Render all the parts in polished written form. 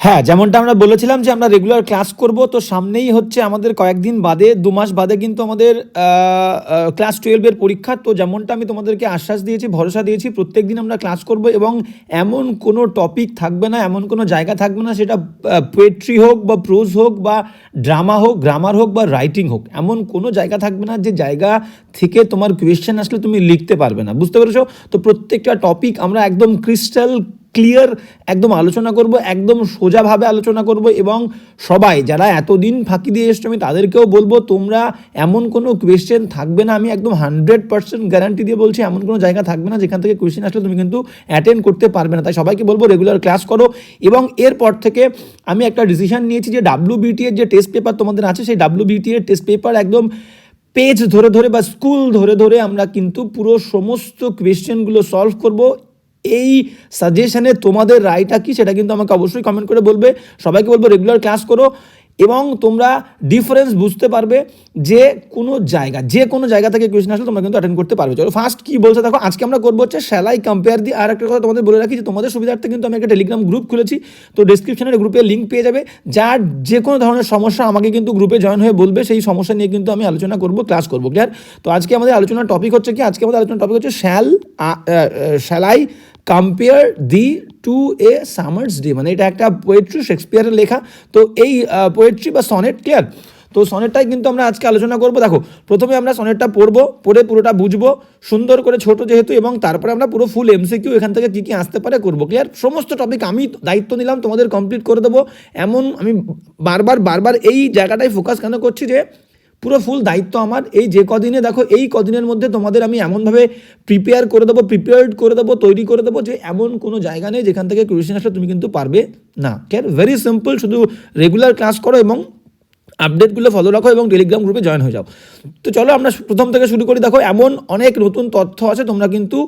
হ্যাঁ, যেমনটা আমরা বলেছিলাম যে আমরা রেগুলার ক্লাস করব, তো সামনেই হচ্ছে আমাদের কয়েকদিন বাদে ২ মাস বাদে কিন্তু আমাদের ক্লাস 12 এর পরীক্ষা। তো যেমনটা আমি তোমাদেরকে আশ্বাস দিয়েছি, ভরসা দিয়েছি, প্রত্যেকদিন আমরা ক্লাস করব এবং এমন কোনো টপিক থাকবে না, এমন কোনো জায়গা থাকবে না, সেটা পোয়েট্রি হোক বা প্রোজ হোক বা ড্রামা হোক, গ্রামার হোক বা রাইটিং হোক, এমন কোনো জায়গা থাকবে না যে জায়গা থেকে তোমার কোয়েশ্চেন আসলে তুমি লিখতে পারবে না। বুঝতে পেরেছো? তো প্রত্যেকটা টপিক আমরা একদম ক্রিস্টাল ক্লিয়ার একদম আলোচনা করব, একদম সোজাভাবে আলোচনা করব এবং সবাই যারা এতদিন ফাঁকি দিয়ে এসছো আমি তাদেরকেও বলবো তোমরা এমন কোনো কোয়েশ্চেন থাকবে না, আমি একদম 100% গ্যারান্টি দিয়ে বলছি, এমন কোনো জায়গা থাকবে না যেখান থেকে কোয়েশ্চেন আসলে তুমি কিন্তু অ্যাটেন্ড করতে পারবে না। তাই সবাইকে বলবো রেগুলার ক্লাস করো এবং এরপর থেকে আমি একটা ডিসিশন নিয়েছি যে WBT এর যে টেস্ট পেপার তোমাদের আছে সেই WBT এর টেস্ট পেপার একদম পেজ ধরে ধরে বা স্কুল ধরে ধরে আমরা কিন্তু পুরো সমস্ত কোয়েশ্চেনগুলো সলভ করব। এই সাজেশনে তোমাদের রায়টা কি সেটা কিন্তু আমাকে অবশ্যই কমেন্ট করে বলবে। সবাইকে বলবো রেগুলার ক্লাস করো এবং তোমরা ডিফারেন্স বুঝতে পারবে যে কোনো জায়গা থেকে কোয়েশ্চেন আসলে তোমরা কিন্তু অ্যাটেন্ড করতে পারবে। চলো ফার্স্ট কি বলছে দেখো, আজকে আমরা করবো হচ্ছে শ্যালাই কম্পেয়ার দিয়ে। আর একটা কথা তোমাদের বলে রাখি যে তোমাদের সুবিধার্থে কিন্তু আমি একটা টেলিগ্রাম গ্রুপ খুলেছি, তো ডিসক্রিপশনের গ্রুপের লিঙ্ক পেয়ে যাবে। যার যে কোনো ধরনের সমস্যা আমাকে কিন্তু গ্রুপে জয়েন হয়ে বলবে, সেই সমস্যা নিয়ে কিন্তু আমি আলোচনা করবো, ক্লাস করবো। ক্লিয়ার? তো আজকে আমাদের আলোচনার টপিক হচ্ছে কি, আজকে আমাদের আলোচনার টপিক হচ্ছে shall I compare thee to a summer's day. মানে এটা একটা পোয়েট্রি, শেক্সপিয়ারের লেখা। তো এই পোয়েট্রি বা সনেট, ক্লিয়ার? তো সনেটটাই কিন্তু আমরা আজকে আলোচনা করবো। দেখো প্রথমে আমরা সনেটটা পড়বো, পড়ে পুরোটা বুঝবো সুন্দর করে, ছোট যেহেতু, এবং তারপরে আমরা পুরো ফুল MCQ এখান থেকে কী কী আসতে পারে করবো। ক্লিয়ার? সমস্ত টপিক আমি দায়িত্ব নিলাম তোমাদের কমপ্লিট করে দেবো। এমন আমি বারবার এই জায়গাটায় ফোকাস কেন করছি যে পুরো ফুল দায়িত্ব আমার। এই যে কদিনে দেখো, এই কদিনের মধ্যে তোমাদের আমি এমনভাবে প্রিপেয়ার্ড করে দেবো, তৈরি করে দেবো যে এমন কোনো জায়গা নেই যেখান থেকে কোয়েশ্চেন আসলে তুমি কিন্তু পারবে না। ক্লিয়ার? ভেরি সিম্পল, শুধু রেগুলার ক্লাস করো এবং আপডেটগুলো ফলো রাখো এবং টেলিগ্রাম গ্রুপে জয়েন হয়ে যাও। তো চলো আমরা প্রথম থেকে শুরু করি। দেখো এমন অনেক নতুন তথ্য আছে তোমরা কিন্তু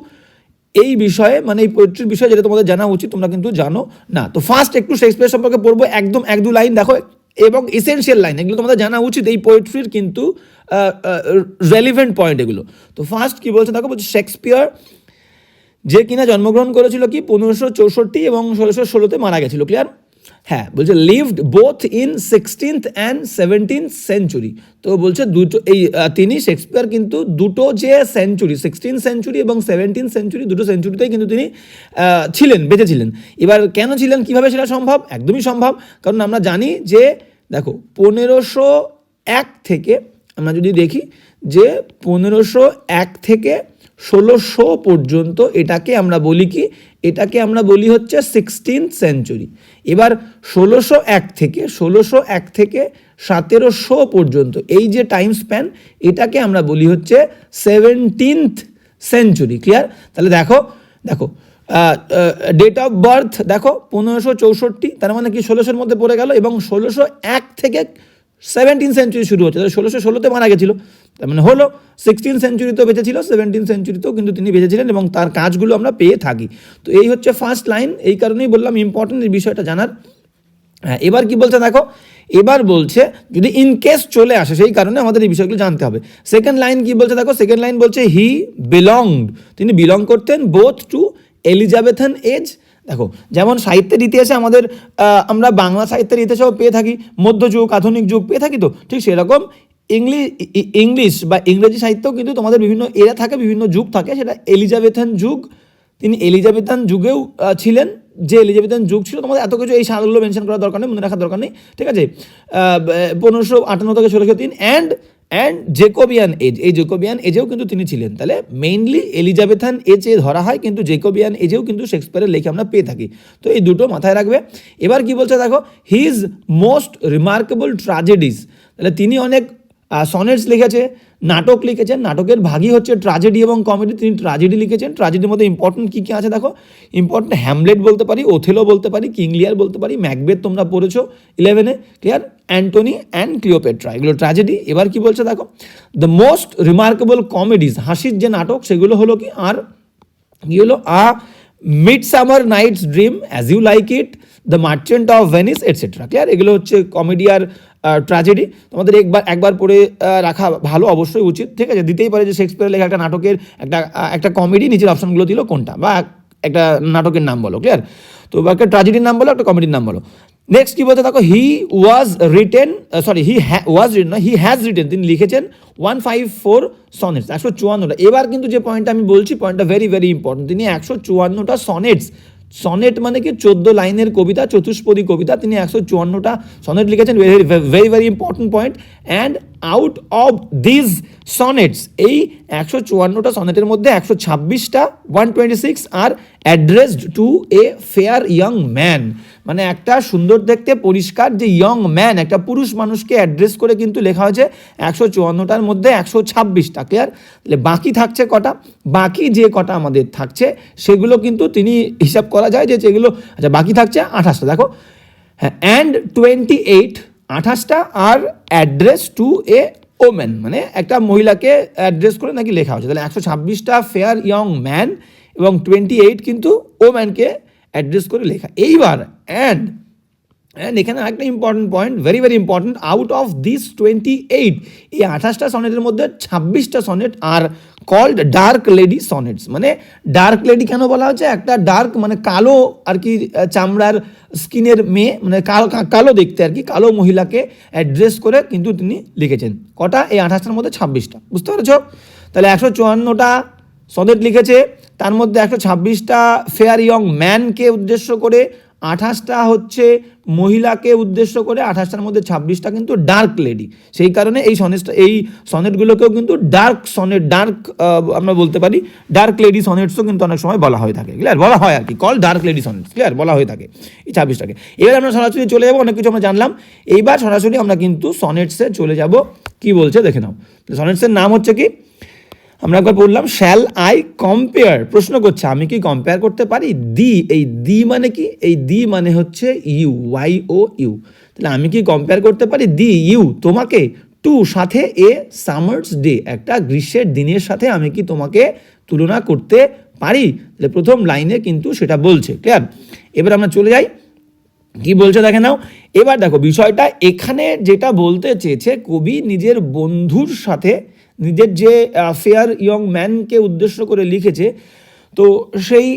এই বিষয়ে, মানে এই পোয়েট্রির বিষয়ে যেটা তোমাদের জানা উচিত তোমরা কিন্তু জানো না। তো ফার্স্ট একটু শেক্সপিয়ার সম্পর্কে পড়বো, একদম 1-2 লাইন দেখো, এবং এসেনশিয়াল লাইন, এগুলো তোমাদের জানা উচিত এই পোয়েট্রির কিন্তু রেলিভেন্ট পয়েন্ট এগুলো। তো ফার্স্ট কি বলছে দেখো, বলছে শেক্সপিয়ার যে কিনা জন্মগ্রহণ করেছিল কি 1564 এবং 1616-তে মারা গেছিল। ক্লিয়ার? হ্যাঁ, বলছে lived both in 16th and 17th century. তো বলছে দুটো তিনি শেক্সপিয়ার কিন্তু দুটো যে সেঞ্চুরি, 16th সেঞ্চুরি এবং 17th সেঞ্চুরি, দুটো সেঞ্চুরিতেই কিন্তু তিনি বেঁচে ছিলেন। এবার কেন ছিলেন, কীভাবে সেটা সম্ভব? একদমই সম্ভব, কারণ আমরা জানি যে দেখো 1501 থেকে আমরা যদি দেখি যে 1501 থেকে 1600 পর্যন্ত এটাকে আমরা বলি কি, এটাকে আমরা বলি হচ্ছে 16th সেঞ্চুরি। এবার 1601 থেকে 1700 পর্যন্ত এই যে টাইম স্প্যান, এটাকে আমরা বলি হচ্ছে 17th সেঞ্চুরি। ক্লিয়ার? তাহলে দেখো ডেট অফ বার্থ দেখো 1564, তার মানে কি 1600-র মধ্যে পড়ে গেল, এবং 1601 থেকে 17th সেঞ্চুরি শুরু হচ্ছে, তাহলে 1616-তে মারা গেছিলো, তার মানে হলো 16th সেঞ্চুরিতেও বেঁচে ছিল, 17th সেঞ্চুরিতেও কিন্তু তিনি বেঁচে ছিলেন এবং তার কাজগুলো আমরা পেয়ে থাকি। তো এই হচ্ছে ফার্স্ট লাইন, এই কারণেই বললাম ইম্পর্টেন্ট এই বিষয়টা জানার। হ্যাঁ, এবার কি বলছে দেখো, এবার বলছে যদি ইন কেস চলে আসে, সেই কারণে আমাদের এই বিষয়গুলো জানতে হবে। সেকেন্ড লাইন কি বলছে দেখো, সেকেন্ড লাইন বলছে হি বিলংড, তিনি বিলং করতেন বোথ টু এলিজাবেথান এজ। দেখো যেমন সাহিত্যের ইতিহাসে আমরা বাংলা সাহিত্যের ইতিহাসেও পেয়ে থাকি মধ্যযুগ, আধুনিক যুগ পেয়ে থাকি, তো ঠিক সেরকম ইংলিশ বা ইংরেজি সাহিত্যেও কিন্তু তোমাদের বিভিন্ন এরা থাকে, বিভিন্ন যুগ থাকে, সেটা এলিজাবেথান যুগ। তিনি এলিজাবেথান যুগেও ছিলেন, যে এলিজাবেথান যুগ ছিল, তোমাদের এত কিছু এই সালগুলো মেনশন করার দরকার নেই, মনে রাখার দরকার নেই, ঠিক আছে? 1558 থেকে 1603 অ্যান্ড জেকোবিয়ান এজ, এই জেকোবিয়ান এজেও কিন্তু তিনি ছিলেন। তাহলে মেইনলি এলিজাবেথান এজে ধরা হয়, কিন্তু জেকোবিয়ান এজেও কিন্তু শেক্সপিয়ারের লেখা আমরা পেয়ে থাকি। তো এই দুটো মাথায় রাখবে। এবার কি বলছে দেখো, হিজ মোস্ট রিমার্কেবল ট্র্যাজেডিজ, তাহলে তিনি অনেক সনেটস লিখেছে, নাটক লিখেছেন, নাটকের ভাগই হচ্ছে ট্র্যাজেডি এবং কমেডি, তিনি ট্র্যাজেডি লিখেছেন। ট্র্যাজেডির মধ্যে ইম্পর্টেন্ট কী কী আছে দেখো, ইম্পর্টেন্ট হ্যামলেট বলতে পারি, ওথেলো বলতে পারি, কিং লিয়ার বলতে পারি, ম্যাকবেথ তোমরা পড়েছো 11-এ। ক্লিয়ার? অ্যান্টনি অ্যান্ড ক্লিওপেট্রা, এগুলো ট্র্যাজেডি। এবার কি বলছে দেখো, দ্য মোস্ট রিমার্কেবল কমেডিজ, হাসির যে নাটক সেগুলো হলো কি, আর কি হলো, midsummer night's dream, as you like it, the merchant of Venice, etcetera. Clear? এগুলো হচ্ছে কমেডি আর ট্র্যাজেডি। তোমাদের একবার পড়ে রাখা ভালো, অবশ্যই উচিত, ঠিক আছে? দিতেই পারে যে শেক্সপিয়ারের লেখা একটা নাটকের একটা কমেডি, নিচের অপশনগুলো দিল কোনটা, বা একটা নাটকের নাম বলো। ক্লিয়ার? তো একটা ট্র্যাজেডির নাম বলো, একটা কমেডির নাম বলো। নেক্সট কি বলতে দেখো, he was written, sorry was written, he has written, তিনি লিখেছেন 154 সনেটস, 154টা। এবার কিন্তু যে পয়েন্টটা আমি বলছি, পয়েন্টটা ভেরি ভেরি ইম্পর্টেন্ট। তিনি 154টা সনেটস, সনেট মানে কি 14 লাইনের কবিতা, চতুষ্পদী কবিতা, তিনি 154টা সনেট লিখেছেন। Very very very important point. And out of this sonnets, এই 154টা সনেটের মধ্যে 126টা 126 are addressed to a fair young man, মানে একটা সুন্দর দেখতে পরিষ্কার যে ইয়ং ম্যান, একটা পুরুষ মানুষকে অ্যাড্রেস করে কিন্তু লেখা হয়েছে 154টার মধ্যে 126টা। ক্লিয়ার? তাহলে বাকি থাকছে কটা? বাকি যে কটা আমাদের থাকছে সেগুলো কিন্তু তিনি হিসাব করা যায় যে যেগুলো, আচ্ছা বাকি থাকছে 28টা। দেখো, হ্যাঁ, অ্যান্ড 28, 28টা are address to a women, মানে একটা মহিলাকে অ্যাড্রেস করে নাকি লেখা হচ্ছে। তাহলে 126টা ফেয়ার ইয়ং ম্যান এবং 28 কিন্তু ওম্যানকে অ্যাড্রেস করে লেখা। এইবার অ্যান্ড এখানে একটা important point, very very important, out of this 28, এই 28টা সনেটের মধ্যে 26টা sonnet are called dark lady sonnets. মানে ডার্ক লেডি কেন বলা হচ্ছে? একটা ডার্ক মানে কালো আর কি, চামড়ার স্কিনের মেয়ে, মানে কালো দেখতে আর কি, কালো মহিলাকে অ্যাড্রেস করে কিন্তু তিনি লিখেছেন। কটা? এই 28টার মধ্যে 26টা। বুঝতে পেরেছ? তাহলে 154টা সনেট লিখেছে, তার মধ্যে 126টা ফেয়ার ইয়ং ম্যানকে উদ্দেশ্য করে, 28টা হচ্ছে মহিলাকে উদ্দেশ্য করে, 28টার মধ্যে 26টা কিন্তু ডার্ক লেডি। সেই কারণে এই সনেটগুলোকেও কিন্তু ডার্ক সনেট, ডার্ক আমরা বলতে পারি ডার্ক লেডি সনেটসও কিন্তু অনেক সময় বলা হয়ে থাকে। ক্লিয়ার? বলা হয় আর কি, call dark lady sonnets. Clear? বলা হয়ে থাকে এই 26টাকে। এবার আমরা সরাসরি চলে যাবো, অনেক কিছু আমরা জানলাম। এইবার সরাসরি আমরা কিন্তু সনেটসে চলে যাব। কি বলছে দেখে নাও। সনেটসের নাম হচ্ছে কি, আমরা একবার বললাম, শ্যাল আই কম্পেয়ার, প্রশ্ন করছে আমি কি কম্পেয়ার করতে পারি। দি, এই দি মানে কি? এই দি মানে হচ্ছে ইউ, YOU। তাহলে আমি কি কম্পেয়ার করতে পারি দি, ইউ, তোমাকে, টু সাথে, এ সামার্স ডে, একটা গ্রীষ্মের দিনের সাথে আমি কি তোমাকে তুলনা করতে পারি। তাহলে প্রথম লাইনে কিন্তু সেটা বলছে। ক্লিয়ার? এবার আমরা চলে যাই, কি বলছে দেখে নাও। এবার দেখো বিষয়টা এখানে যেটা বলতে চেয়েছে, কবি নিজের বন্ধুর সাথে, নিজের যে ফেয়ার ইয়ং ম্যানকে উদ্দেশ্য করে লিখেছে, তো সেই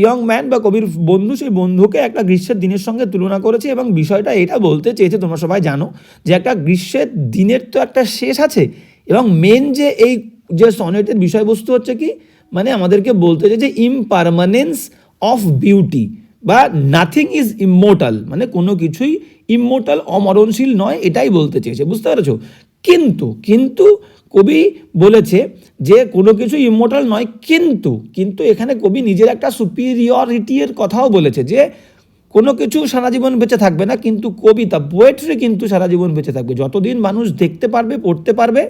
ইয়ং ম্যান বা কবির বন্ধু, সেই বন্ধুকে একটা গ্রীষ্মের দিনের সঙ্গে তুলনা করেছে। এবং বিষয়টা এটা বলতে চেয়েছে, তোমরা সবাই জানো যে একটা গ্রীষ্মের দিনের তো একটা শেষ আছে, এবং মেন যে এই যে সনেটের বিষয়বস্তু হচ্ছে কি, মানে আমাদেরকে বলতে চেয়েছে যে ইমপারমানেন্স অফ বিউটি, বা নাথিং ইজ ইমমোর্টাল, মানে কোনো কিছুই ইমমোর্টাল, অমরণশীল নয়, এটাই বলতে চেয়েছে। বুঝতে পেরেছো? কিন্তু কবি বলেছে যে কোনো কিছু ইমমোর্টাল নয়, কিন্তু এখানে কবি নিজের একটা সুপিরিয়রিটির কথাও বলেছে, যে কোনো কিছু সারা জীবন বেঁচে থাকবে না, কিন্তু কবিতা, পোয়েট্রি কিন্তু সারা জীবন বেঁচে থাকবে। যতদিন মানুষ দেখতে পারবে, পড়তে পারবে,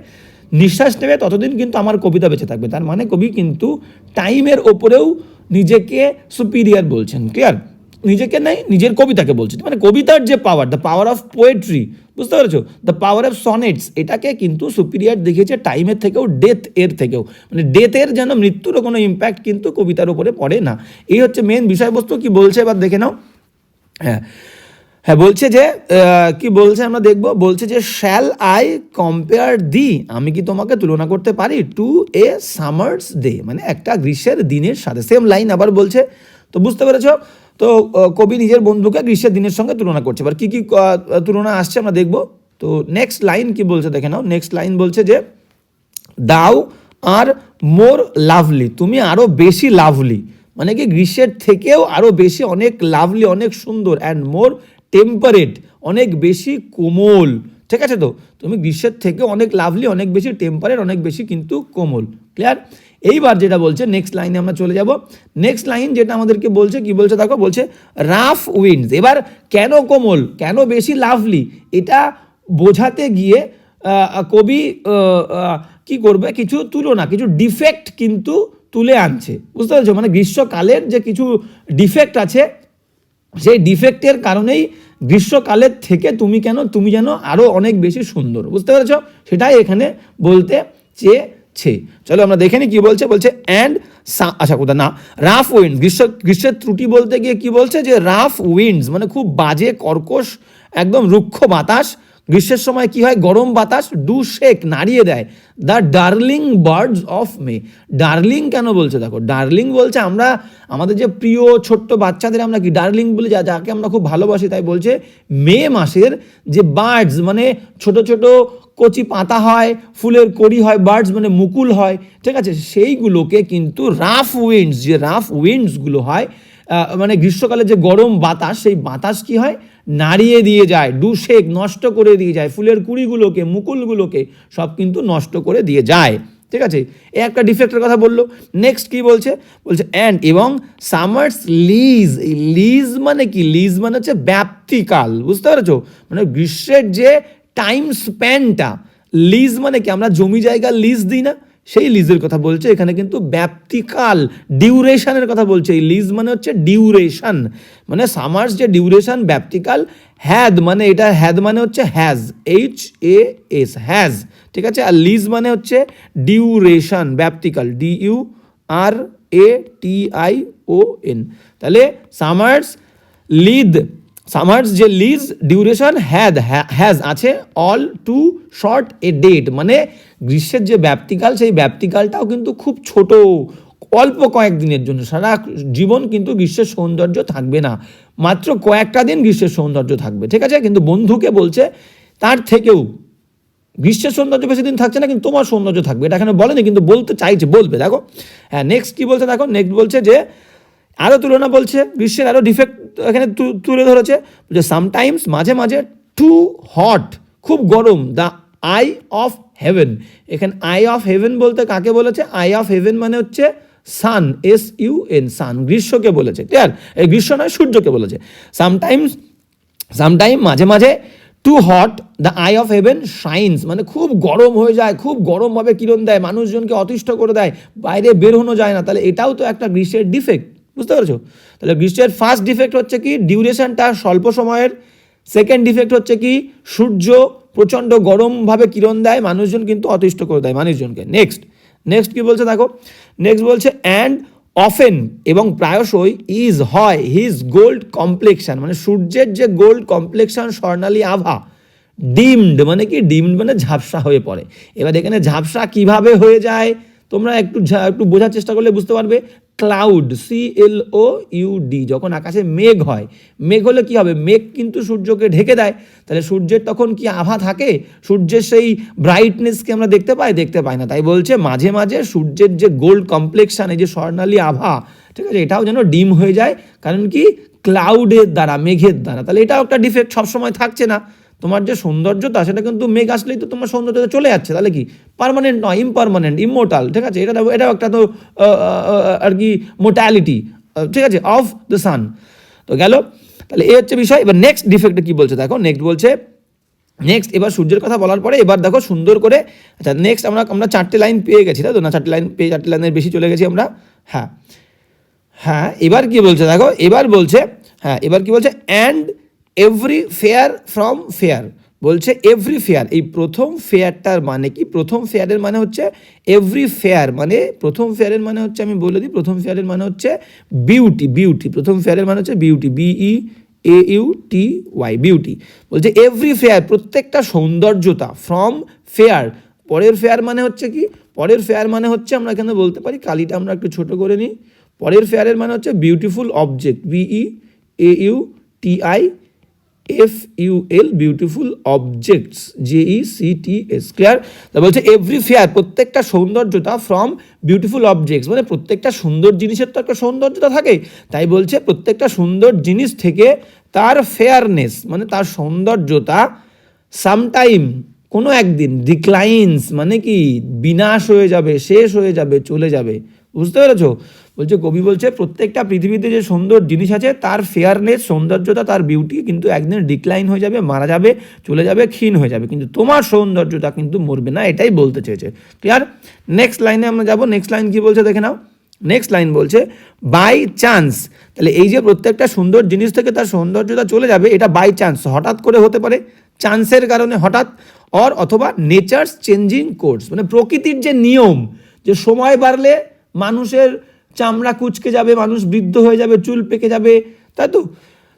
নিঃশ্বাস নেবে, ততদিন কিন্তু আমার কবিতা বেঁচে থাকবে। তার মানে কবি কিন্তু টাইমের ওপরেও নিজেকে সুপিরিয়র বলছেন। ক্লিয়ার? নিজেকে নাই, নিজের কবিতাকে বলছেন। মানে কবিতার যে পাওয়ার, দ্য পাওয়ার অফ পোয়েট্রি, বুঝতে পেরেছো, দ্য পাওয়ার অফ সনেটস, এটাকে কিন্তু সুপিরিয়র দেখিয়েছে টাইমের থেকেও, ডেথ এর থেকেও। মানে ডেথের যেন, মৃত্যুরও কোনো ইম্প্যাক্ট কিন্তু কবিতার উপরে পড়ে না। এই হচ্ছে মেন বিষয়বস্তু। কি বলছে এবার দেখে নাও। হ্যাঁ বলছে যে কি বলছে আমরা দেখবো। বলছে যে শ্যাল আই কম্পেয়ার দি, আমি কি তোমাকে তুলনা করতে পারি, টু এ সামার্স ডে, মানে একটা গ্রীষ্মের দিনের সাথে। সেম লাইন আবার বলছে। তো বুঝতে পেরেছ? তো কবি নিজের বন্ধুকে গ্রীষ্মের দিনের সঙ্গে তুলনা করছে। এবার কী কী তুলনা আসছে আমরা দেখব। তো নেক্সট লাইন কি বলছে দেখে নাও। নেক্সট লাইন বলছে যে দাও আর মোর লাভলি, তুমি আরও বেশি লাভলি, মানে কি গ্রীষ্মের থেকেও আরও বেশি, অনেক লাভলি, অনেক সুন্দর, অ্যান্ড মোর টেম্পারেট, অনেক বেশি কোমল। ঠিক আছে? তো তুমি গ্রীষ্মের থেকে অনেক লাভলি, অনেক বেশি টেম্পারেট, অনেক বেশি কিন্তু কোমল। ক্লিয়ার? এইবার যেটা বলছে, নেক্সট লাইনে আমরা চলে যাব। নেক্সট লাইন যেটা আমাদেরকে বলছে, কি বলছে দেখো, বলছে রাফ উইন্ডস। এবার কেন কোমল, কেন বেশি লাভলি, এটা বোঝাতে গিয়ে কবি কি করবে, কিছু তুলনা, কিছু ডিফেক্ট কিন্তু তুলে আনছে। বুঝতে পেরেছো? মানে গ্রীষ্মকালের যে কিছু ডিফেক্ট আছে, সেই ডিফেক্টের কারণেই গ্রীষ্মকালের থেকে তুমি যেন আরও অনেক বেশি সুন্দর। বুঝতে পেরেছ? সেটাই এখানে বলতে চেয়েছে। চলো আমরা দেখে নিই কি বলছে। বলছে অ্যান্ড, আচ্ছা কোথা না, রাফ উইন্ডস, গ্রীষ্মের ত্রুটি বলতে গিয়ে কি বলছে, যে রাফ উইন্ডস মানে খুব বাজে, কর্কশ, একদম রুক্ষ বাতাস, গ্রীষ্মের সময় কি হয়, গরম বাতাস ডু শেক নাড়িয়ে দেয় the darling birds of May. Darling কেন বলছে দেখো, ডার্লিং বলছে আমরা আমাদের যে প্রিয় ছোট্ট বাচ্চাদের আমরা কি ডার্লিং বলি, যাকে আমরা খুব ভালোবাসি, তাই বলছে মে মাসের যে বার্ডস মানে ছোট ছোট কচি পাতা হয়, ফুলের কড়ি হয়, বার্ডস মানে মুকুল হয়, ঠিক আছে, সেইগুলোকে কিন্তু রাফ উইন্ডস, যে রাফ উইন্ডসগুলো হয় মানে গ্রীষ্মকালে যে গরম বাতাস, সেই বাতাস কি হয়, নাড়িয়ে দিয়ে যায়, ডু শেক নষ্ট করে দিয়ে যায়, ফুলের কুড়িগুলোকে মুকুলগুলোকে সব কিন্তু নষ্ট করে দিয়ে যায়, ঠিক আছে। এই একটা ডিফেক্টের কথা বললো। নেক্সট কি বলছে, বলছে অ্যান্ড এবং সামার্স লিজ। এই লিজ মানে কি, লিজ মানে হচ্ছে ব্যাপ্তিকাল, বুঝতে পেরেছো, মানে গ্রীষ্মের যে টাইম স্প্যানটা, লিজ মানে কি আমরা জমি জায়গা লিজ দিই না, সেই লিজের কথা বলছে এখানে, কিন্তু ব্যাপ্তিকাল ডিউরেশনের কথা বলছে। এই লিজ মানে হচ্ছে ডিউরেশন, মানে সামার্স যে ডিউরেশন ব্যাপ্তিকাল, হ্যাদ মানে এটা হ্যাদ মানে হচ্ছে হ্যাজ, HAS হ্যাজ, ঠিক আছে, আর লিজ মানে হচ্ছে ডিউরেশন ব্যাপ্তিকাল DURATION। তাহলে সামার্স লিদ, সামার্স যে লিজ ডিউরেশন হ্যাজ আছে all too short a date, মানে গ্রীষ্মের যে ব্যাপ্তিকাল সেই ব্যাপ্তিকালটাও কিন্তু খুব ছোট, অল্প কয়েকদিনের জন্য, সারা জীবন কিন্তু গ্রীষ্মের সৌন্দর্য থাকবে না, মাত্র কয়েকটা দিন গ্রীষ্মের সৌন্দর্য থাকবে, ঠিক আছে। কিন্তু বন্ধুকে বলছে তার থেকেও গ্রীষ্মের সৌন্দর্য বেশি দিন থাকছে না, কিন্তু তোমার সৌন্দর্য থাকবে, এটা এখানে বলেনি কিন্তু বলতে চাইছে, বলবে, দেখো। হ্যাঁ, নেক্সট কি বলছে দেখো, নেক্সট বলছে যে আরও তুলনা বলছে, গ্রীষ্মের আরও ডিফেক্ট এখানে তুলে ধরেছে যে সামটাইমস মাঝে মাঝে টু হট খুব গরম, দ্য আই অফ হেভেন। এখানে আই অফ হেভেন বলতে কাকে বলেছে, আই অফ হেভেন মানে হচ্ছে সান, SUN সান, গ্রীষ্মকে বলেছে, ক্লিয়ার, এই গ্রীষ্ম নয় সূর্যকে বলেছে। সামটাইম মাঝে মাঝে too hot the eye of heaven shines, মানে খুব গরম হয়ে যায়, খুব গরমভাবে কিরণ দেয়, মানুষজনকে অতিষ্ঠ করে দেয়, বাইরে বেরোনো যায় না, তাহলে এটাও তো একটা গ্রীষ্মের ডিফেক্ট, বুঝতে পারছো। তাহলে গ্রীষ্মের ফার্স্ট ডিফেক্ট হচ্ছে কি, ডিউরেশনটা স্বল্প সময়ের। সেকেন্ড ডিফেক্ট হচ্ছে কি, সূর্য প্রচণ্ড গরমভাবে কিরণ দেয়, মানুষজন কিন্তু অতিষ্ঠ করে দেয় মানুষজনকে। নেক্সট কি বলছে দেখো, নেক্সট বলছে অ্যান্ড অফেন এবং প্রায়শই ইজ হয় হিজ গোল্ড কমপ্লেকশন, মানে সূর্যের যে গোল্ড কমপ্লেকশন স্বর্ণালী আভা, ডিমড মানে কি, ডিমড মানে ঝাপসা হয়ে পড়ে। এবার এখানে ঝাপসা কিভাবে হয়ে যায় তোমরা একটু বোঝার চেষ্টা করলে বুঝতে পারবে। ক্লাউড CLOUD, যখন আকাশে মেঘ হয়, মেঘ হলে কি হবে, মেঘ কিন্তু সূর্যকে ঢেকে দেয়, তাহলে সূর্যের তখন কি আভা থাকে, সূর্যের সেই ব্রাইটনেসকে আমরা দেখতে পাই না, তাই বলছে মাঝে মাঝে সূর্যের যে গোল্ড কমপ্লেকশন, এই যে স্বর্ণালী আভা, ঠিক আছে, এটাও যেন ডিম হয়ে যায়, কারণ কি ক্লাউডের দ্বারা, মেঘের দ্বারা। তাহলে এটাও একটা ডিফেক্ট, সবসময় থাকছে না, তোমার যে সৌন্দর্যতা সেটা কিন্তু মেঘ আসলেই তো তোমার সৌন্দর্যতা চলে যাচ্ছে, তাহলে কি পার্মানেন্ট নয়, ইমপারমানেন্ট, ইমোর্টাল, ঠিক আছে, এটাও একটা তো আর কি মোর্টালিটি, ঠিক আছে, অফ দ্য সান। তো গেল, তাহলে এই হচ্ছে বিষয়। এবার নেক্সট ডিফেক্টে কি বলছে দেখো, নেক্সট বলছে, নেক্সট এবার সূর্যের কথা বলার পরে এবার দেখো সুন্দর করে, আচ্ছা নেক্সট আমরা 4টে লাইন পেয়ে গেছি, তাই তো না, 4টে লাইনের বেশি চলে গেছি আমরা। হ্যাঁ, এবার কি বলছে দেখো, এবার কি বলছে, and every fair from fair, বলছে এভরি ফেয়ার, এই প্রথম ফেয়ারটার মানে কি, প্রথম ফেয়ারের মানে হচ্ছে এভরি ফেয়ার, মানে প্রথম ফেয়ারের মানে হচ্ছে, আমি বলে দিই, প্রথম ফেয়ারের মানে হচ্ছে বিউটি, প্রথম ফেয়ারের মানে হচ্ছে বিউটি, BEAUTY, বিউটি। বলছে এভরি ফেয়ার, প্রত্যেকটা সৌন্দর্যতা, ফ্রম ফেয়ার, পরের ফেয়ার মানে হচ্ছে কি, পরের ফেয়ার মানে হচ্ছে আমরা এখানে বলতে পারি, কালিটা আমরা একটু ছোট করে নিই, পরের ফেয়ারের মানে হচ্ছে beautiful object, BEAUTIFUL, beautiful objects, JECTS, clear. তা বলছে এভরি ফেয়ার, প্রত্যেকটা সৌন্দর্যতা, ফ্রম বিউটিফুল অবজেক্টস, মানে প্রত্যেকটা সুন্দর জিনিসের তো একটা সৌন্দর্যতা থাকে, তাই বলছে প্রত্যেকটা সুন্দর জিনিস থেকে তার ফেয়ারনেস মানে তার সৌন্দর্যতা সামটাইম কোনো একদিন, ডিক্লাইন্স মানে কি বিনাশ হয়ে যাবে, শেষ হয়ে যাবে, চলে যাবে, বুঝতে পেরেছো। বলছে কবি বলছে প্রত্যেকটা পৃথিবীতে যে সুন্দর জিনিস আছে তার ফেয়ারনেস, সৌন্দর্যতা, তার বিউটি কিন্তু একদিন ডিক্লাইন হয়ে যাবে, মারা যাবে, চলে যাবে, ক্ষীণ হয়ে যাবে, কিন্তু তোমার সৌন্দর্যতা কিন্তু মরবে না, এটাই বলতে চেয়েছে, ক্লিয়ার। নেক্সট লাইনে আমরা যাব, নেক্সট লাইন কি বলছে দেখে নাও। নেক্সট লাইন বলছে বাই চান্স, তাহলে এই যে প্রত্যেকটা সুন্দর জিনিস থেকে তার সৌন্দর্যতা চলে যাবে, এটা বাই চান্স, হঠাৎ করে হতে পারে, চান্সের কারণে হঠাৎ, অথবা নেচার্স চেঞ্জিং কোর্স, মানে প্রকৃতির যে নিয়ম, যে সময় বাড়লে মানুষের চামড়া কুঁচকে যাবে, মানুষ বৃদ্ধ হয়ে যাবে, চুল পেকে যাবে, তাই তো,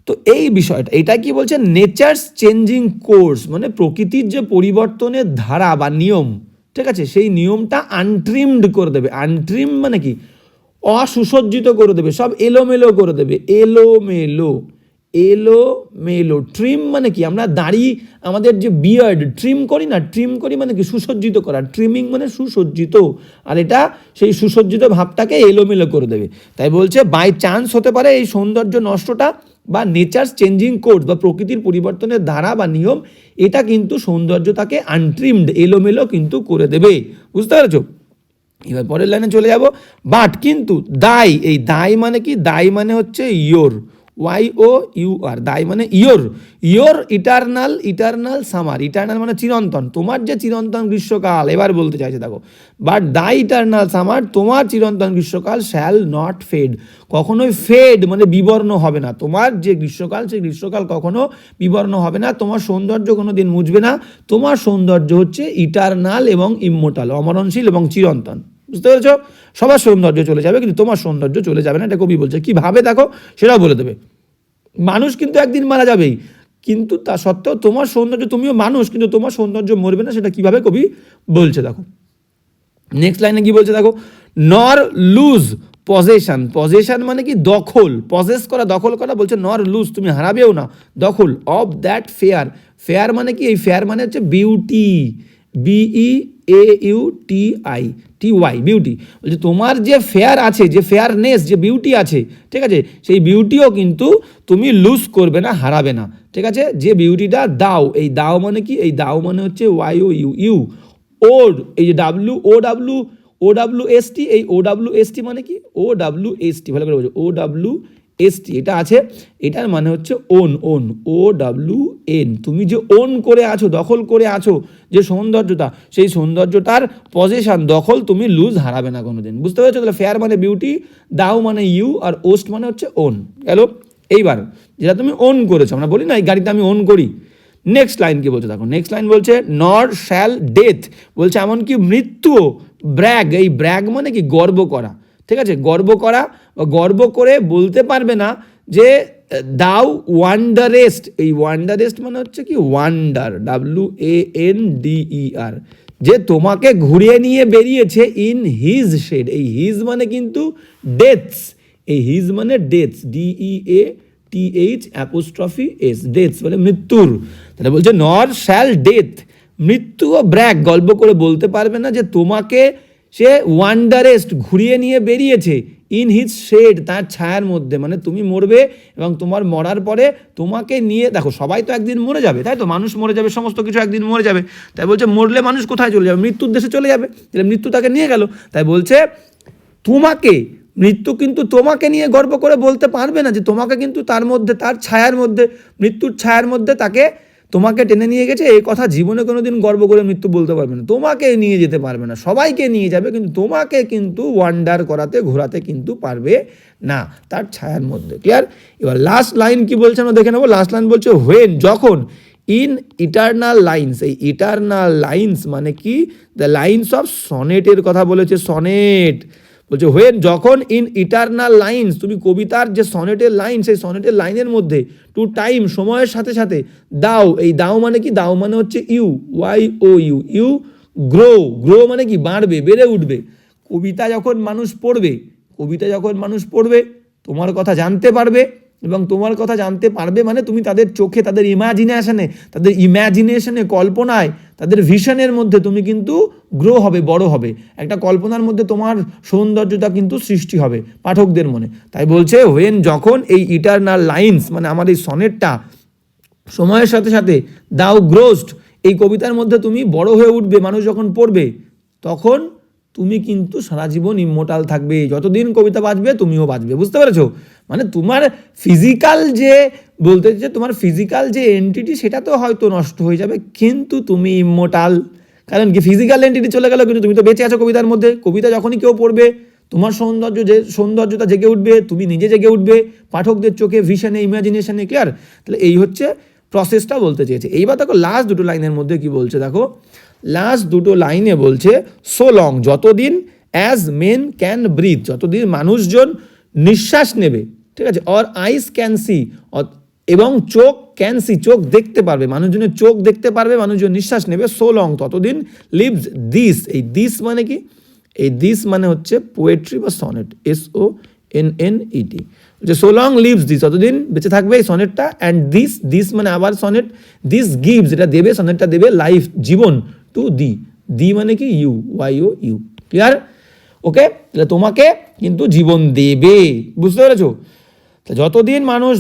তো এই বিষয়টা, এটা কি বলছে, নেচার্স চেঞ্জিং কোর্স, মানে প্রকৃতির যে পরিবর্তনের ধারা বা নিয়ম, ঠিক আছে, সেই নিয়মটা আনট্রিমড করে দেবে। আনট্রিম মানে কি, অসুসজ্জিত করে দেবে, সব এলোমেলো করে দেবে, এলোমেলো, এলোমেলো। ট্রিম মানে কি, আমরা দাড়ি, আমাদের যে বিয়ার্ড ট্রিম করি না, ট্রিম করি মানে কি সুসজ্জিত করা, ট্রিমিং মানে সুসজ্জিত, আর এটা সেই সুসজ্জিত ভাবটাকে এলোমেলো করে দেবে। তাই বলছে বাই চান্স হতে পারে এই সৌন্দর্য নষ্টটা, বা নেচার্স চেঞ্জিং কোর্স বা প্রকৃতির পরিবর্তনের ধারা বা নিয়ম, এটা কিন্তু সৌন্দর্যটাকে আনট্রিমড, এলোমেলো কিন্তু করে দেবে। বুঝতে পেরেছো? এবার পরের লাইনে চলে যাব। বাট কিন্তু দায়, এই দায় মানে কি, দায় মানে হচ্ছে ইয়োর, YOUR, দায় মানে your, your eternal, eternal summer, eternal মানে চিরন্তন, তোমার যে চিরন্তন গ্রীষ্মকাল, এবার বলতে চাইছে দেখো, বাট দায় ইটারনাল সামার, তোমার চিরন্তন গ্রীষ্মকাল, শ্যাল নট ফেড, কখনোই ফেড মানে বিবর্ণ হবে না, তোমার যে গ্রীষ্মকাল সেই গ্রীষ্মকাল কখনো বিবর্ণ হবে না, তোমার সৌন্দর্য কোনো দিন মুছবে না, তোমার সৌন্দর্য হচ্ছে ইটারনাল এবং ইমমোর্টাল, অমরণশীল এবং চিরন্তন। বুঝতে পেরেছো? সবার সৌন্দর্য চলে যাবে কিন্তু তোমার সৌন্দর্য চলে যাবে না, এটা কবি বলছে। কিভাবে দেখো সেটাও বলে দেবে। মানুষ কিন্তু একদিন মারা যাবেই, কিন্তু তা সত্ত্বেও তোমার সৌন্দর্য, তুমিও মানুষ কিন্তু তোমার সৌন্দর্য মরবে না, সেটা কিভাবে কবি বলছে দেখো। নেক্সট লাইনে কি বলছে দেখো, নর লুজ পজেশন, পজেশন মানে কি দখল, পজেস করা, দখল করা, বলছে নর লুজ, তুমি হারাবেও না দখল, অফ দ্যাট ফেয়ার, ফেয়ার মানে কি, এই ফেয়ার মানে হচ্ছে বিউটি, BEAUTI, বিউটি, বলছে তোমার যে ফেয়ার আছে, যে ফেয়ারনেস, যে বিউটি আছে, ঠিক আছে, সেই বিউটিও কিন্তু তুমি লুজ করবে না, হারাবে না, ঠিক আছে। যে বিউটিটা দাও, এই দাও মানে কি, এই দাও মানে হচ্ছে YOU, ওড, এই যে OWST, এই OWST মানে কি, OWST, ভালো করে বলছো, OWST, এটা আছে, এটার মানে হচ্ছে ওন, OWN, তুমি যে ওন করে আছো, দখল করে আছো যে সৌন্দর্যটা, সেই সৌন্দর্যটার পজেশন, দখল তুমি লুজ, হারাবে না কোনোদিন। বুঝতে পেরেছো? তাহলে ফেয়ার মানে বিউটি, দাও মানে ইউ, আর ওস্ট মানে হচ্ছে ওন। গেল। এইবার যেটা তুমি ওন করেছো, আমরা বলি না এই গাড়িতে আমি ওন করি। নেক্সট লাইন কি বলছে দেখো, নেক্সট লাইন বলছে নর শ্যাল ডেথ, বলছে এমনকি মৃত্যুও ব্র্যাগ, এই ব্র্যাগ মানে কি গর্ব করা, ঠিক আছে, গর্ব করা, গর্ব করে বলতে পারবে না যে দাও ওয়ান্ডারেস্ট, এই ওয়ান্ডারেস্ট মানে হচ্ছে কি ওয়ান্ডার, WANDER, যে তোমাকে ঘুরিয়ে নিয়ে বেরিয়েছে ইন হিজ শেড, এই হিজ মানে কিন্তু ডেথস, এই হিজ মানে ডেথস, DEATH', ডেথস মানে মৃত্যুর। তাহলে বলছে নর শ্যাল ডেথ, মৃত্যু ও ব্র্যাক, গল্প করে বলতে পারবে না যে তোমাকে সে ওয়ান্ডারেস্ট, ঘুরিয়ে নিয়ে বেরিয়েছে ইন হিজ শেড, তার ছায়ার মধ্যে, মানে তুমি মরবে এবং তোমার মরার পরে তোমাকে নিয়ে, দেখো সবাই তো একদিন মরে যাবে, তাই তো, মানুষ মরে যাবে, সমস্ত কিছু একদিন মরে যাবে, তাই বলছে মরলে মানুষ কোথায় চলে যাবে, মৃত্যুর দেশে চলে যাবে, তাহলে মৃত্যু তাকে নিয়ে গেল, তাই বলছে তোমাকে, মৃত্যু কিন্তু তোমাকে নিয়ে গর্ব করে বলতে পারবে না যে তোমাকে কিন্তু তার মধ্যে, তার ছায়ার মধ্যে, মৃত্যুর ছায়ার মধ্যে তাকে, তোমাকে টেনে নিয়ে গেছে, এই কথা জীবনে কোনোদিন গর্ব করে মৃত্যু বলতে পারবে না, তোমাকে নিয়ে যেতে পারবে না, সবাইকে নিয়ে যাবে কিন্তু তোমাকে কিন্তু ওয়ান্ডার করাতে, ঘোরাতে কিন্তু পারবে না তার ছায়ার মধ্যে। ক্লিয়ার? এবার লাস্ট লাইন কি বলছে আমরা দেখে নেবো। লাস্ট লাইন বলছে হোয়েন, যখন, ইন ইটারনাল লাইন্স, এই ইটারনাল লাইন্স মানে কি, দ্য লাইন্স অফ সনেটের কথা বলেছে, সনেট, বলছে হোয়েন, যখন, ইন ইটারনাল লাইন্স, তুমি কবিতার যে সনেটের লাইন, সেই সনেটের লাইনের মধ্যে, টু টাইম, সময়ের সাথে সাথে, দাও, এই দাও মানে কি, দাও মানে হচ্ছে YOU, গ্রো, গ্রো মানে কি বাড়বে, বেড়ে উঠবে। কবিতা যখন মানুষ পড়বে, কবিতা যখন মানুষ পড়বে, তোমার কথা জানতে পারবে, এবং তোমার কথা জানতে পারবে মানে তুমি তাদের চোখে, তাদের ইমাজিনেশনে, কল্পনায়, তাদের ভিশনের মধ্যে তুমি কিন্তু গ্রো হবে, বড় হবে, একটা কল্পনার মধ্যে তোমার সৌন্দর্যতা কিন্তু সৃষ্টি হবে পাঠকদের মনে। তাই বলছে হোয়েন, যখন, এই ইটারনাল লাইন্স মানে আমার এই সনেটটা সময়ের সাথে সাথে, দাও গ্রোস্ট, এই কবিতার মধ্যে তুমি বড় হয়ে উঠবে, মানুষ যখন পড়বে তখন তুমি কিন্তু সারা জীবন ইমমর্টাল থাকবে, যতদিন কবিতা বাঁচবে তুমিও বাঁচবে। বুঝতে পেরেছো? মানে তোমার ফিজিক্যাল যে, বলতে যে তোমার ফিজিক্যাল যে এন্টিটি সেটা তো হয়তো নষ্ট হয়ে যাবে, কিন্তু তুমি ইমমর্টাল, কারণ কি ফিজিক্যাল এন্টিটি চলে গেল কিন্তু তুমি তো বেঁচে আছো কবিতার মধ্যে। কবিতা যখনই কেউ পড়বে তোমার সৌন্দর্যতা জেগে উঠবে, তুমি নিজে জেগে উঠবে পাঠকদের চোখে, ভিশনে, ইমাজিনেশনে। ক্লিয়ার? তাহলে এই হচ্ছে প্রসেসটা বলতে চেয়েছে। এইবার দেখো লাস্ট দুটো লাইনের মধ্যে কি বলছে দেখো, লাস্ট দুটো লাইনে বলছে সো লং, যতদিন, অ্যাজ মেন ক্যান ব্রিথ, যতদিন মানুষজন নিঃশ্বাস নেবে, ঠিক আছে, অর আইস ক্যান সি, এবং চোখ ক্যান সি, চোখ দেখতে পারবে, মানুষজনের চোখ দেখতে পারবে, মানুষজন নিঃশ্বাস নেবে, সো লং ততদিন, লিভস দিস, এই দিস মানে কি, এই দিস মানে হচ্ছে পোয়েট্রি বা সনেট, SONNET, যে সো লং লিভস দিস, ততদিন বেঁচে থাকবে এই সনেটটা, অ্যান্ড দিস, দিস মানে আবার সনেট, দিস গিভস, এটা দেবে, সনেটটা দেবে, লাইফ জীবন, টু দি মানে কি YOU, ক্লিয়ার? ওকে, তাহলে তোমাকে কিন্তু জীবন দেবে, বুঝতে পেরেছো? যতদিন মানুষ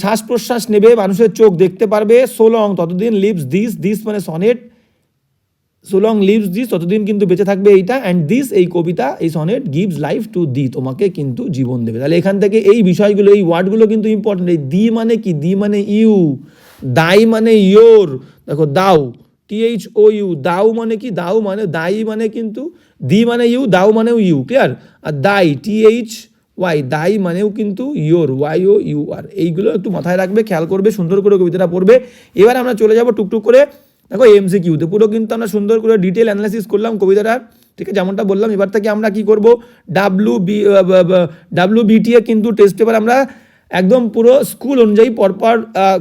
শ্বাস প্রশ্বাস নেবে, মানুষের চোখ দেখতে পারবে, সো লং ততদিন, লিভস দিস, দিস মানে sonnet, so long lives this ততদিন কিন্তু বেঁচে থাকবে এইটা, অ্যান্ড দিস এই কবিতা, এই সনেট, গিভস লাইফ টু দি, তোমাকে কিন্তু জীবন দেবে। তাহলে এখান থেকে এই বিষয়গুলো, এই ওয়ার্ডগুলো কিন্তু ইম্পর্টেন্ট। এই দি মানে কি, দি মানে ইউ, দাই মানে ইয়োর, দেখো দাও, THOU, দাও মানে কি, দাও মানে দাই মানে কিন্তু, দি মানে ইউ, দাও মানেও ইউ, ক্লিয়ার? আর দাই THY, দাই মানেও কিন্তু ইয়োর, YOUR, এইগুলো একটু মাথায় রাখবে, খেয়াল করবে, সুন্দর করে কবিতাটা পড়বে। এবার আমরা চলে যাব টুকটুক করে, দেখো MCQতে পুরো কিন্তু আমরা সুন্দর করে ডিটেল অ্যানালাইসিস করলাম কবিতাটার, ঠিক আছে, যেমনটা বললাম। এবার থেকে আমরা কি করব, WBTA কিন্তু টেস্ট পেপার আমরা একদম পুরো স্কুল অনুযায়ী পরপর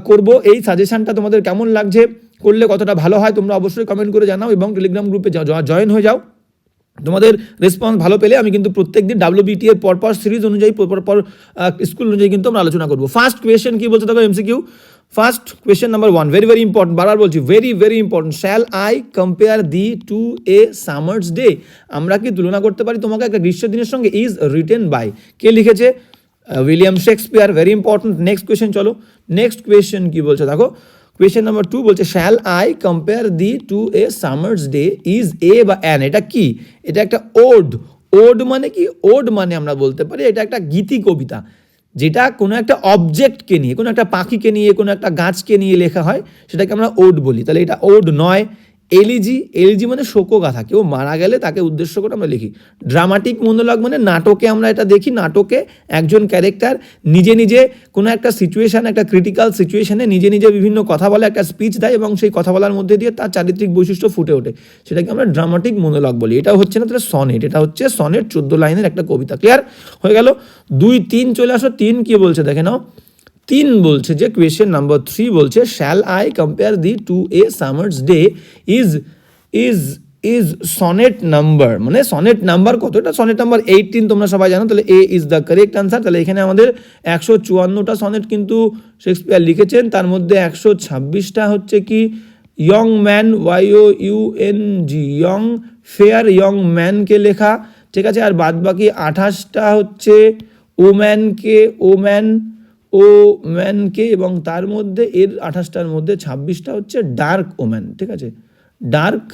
করব। এই সাজেশনটা তোমাদের কেমন লাগছে, করলে কতটা ভালো হয় তোমরা অবশ্যই কমেন্ট করে জানাও, এবং টেলিগ্রাম গ্রুপে জয়েন হয়ে যাও। তোমাদের রেসপন্স ভালো পেলে আমি কিন্তু প্রত্যেকদিন WBTA পরপর সিরিজ অনুযায়ী পরপর স্কুল অনুযায়ী কিন্তু আমরা আলোচনা করবো। ফার্স্ট কোয়েশ্চেন কি বলছে দেখো, MCQ first question number 1, very important, বারবার বলছি, very important. Shall I compare thee to a summer's day, আমরা কি তুলনা করতে পারি তোমাকে একটা গ্রীষ্মের দিনের সঙ্গে? ইজ রিটেন বাই, কে লিখেছে? William Shakespeare, very important. Next question, চলো নেক্সট কোয়েশ্চেন কি বলছে দেখো, কোয়েশ্চেন নাম্বার 2 বলছে, shall I compare thee to a summer's day, is a বা অ্যান, এটা কি? এটা একটা ওড মানে কি? ওড মানে আমরা বলতে পারি এটা একটা গীতি কবিতা, যেটা কোনো একটা অবজেক্টকে নিয়ে, কোনো একটা পাখিকে নিয়ে, কোনো একটা গাছকে নিয়ে লেখা হয়, সেটাকে আমরা ওড বলি। তাহলে এটা ওড নয়। এলিজি মানে শোকগাথা, কেউ মারা গেলে তাকে উদ্দেশ্য করে আমরা লিখি। ড্রামাটিক মনোলগ মানে নাটকে আমরা এটা দেখি, নাটকে একজন ক্যারেক্টার নিজে কোনো একটা সিচুয়েশান, একটা ক্রিটিক্যাল সিচুয়েশানে নিজে বিভিন্ন কথা বলে, একটা স্পিচ দেয়, এবং সেই কথা বলার মধ্যে দিয়ে তার চারিত্রিক বৈশিষ্ট্য ফুটে ওঠে, সেটাকে আমরা ড্রামাটিক মনোলগ বলি। এটা হচ্ছে না তাহলে সনেট, এটা হচ্ছে সনেট 14 লাইনের একটা কবিতা, ক্লিয়ার হয়ে গেল? 2, 3 চলে আসো। 3 কি বলছে দেখে নাও, 3 বলছে যে কোয়েশ্চেন নাম্বার 3 বলছে, shall I compare thee to a summer's day, is sonnet number, মানে সনেট নাম্বার কত? এটা সনেট নাম্বার 18, তোমরা সবাই জানো। তাহলে A is the correct answer. তাহলে এখানে আমাদের 154টা সনেট কিন্তু শেক্সপিয়ার লিখেছেন, তার মধ্যে 126টা হচ্ছে কি young man, YOUNG, young fair, young ম্যানকে লেখা, ঠিক আছে। আর বাদ বাকি 28টা হচ্ছে ওম্যানকে, এবং তার মধ্যে এর 28টার মধ্যে 26টা হচ্ছে ডার্ক ওম্যান, ঠিক আছে, ডার্ক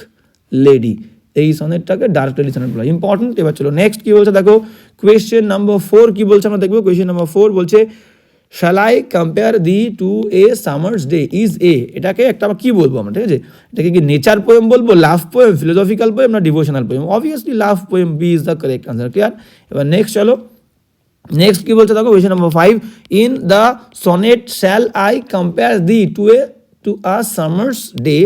লেডি। এই সনেটটাকে ডার্ক লেডি সনেট বলা ইম্পর্টেন্ট। এবার চলো নেক্সট কি বলছে দেখো, কোয়েশ্চেন নাম্বার 4 কি বলছে আমরা দেখবো। কোয়েশ্চেন নাম্বার 4 বলছে, shall I compare thee to a summer's day, is A, এটাকে একটা কি বলবো আমরা, ঠিক আছে, এটাকে কি নেচার পোয়েম বলবো, লাভ পোয়েম, ফিলোসফিক্যাল পোয়েম, না devotional poem? Obviously love poem, B is the correct answer, clear? এবার নেক্সট চলো, নেক্সট কি বলছে দেখো, question number 5, in the sonnet shall I compare thee to a summer's day,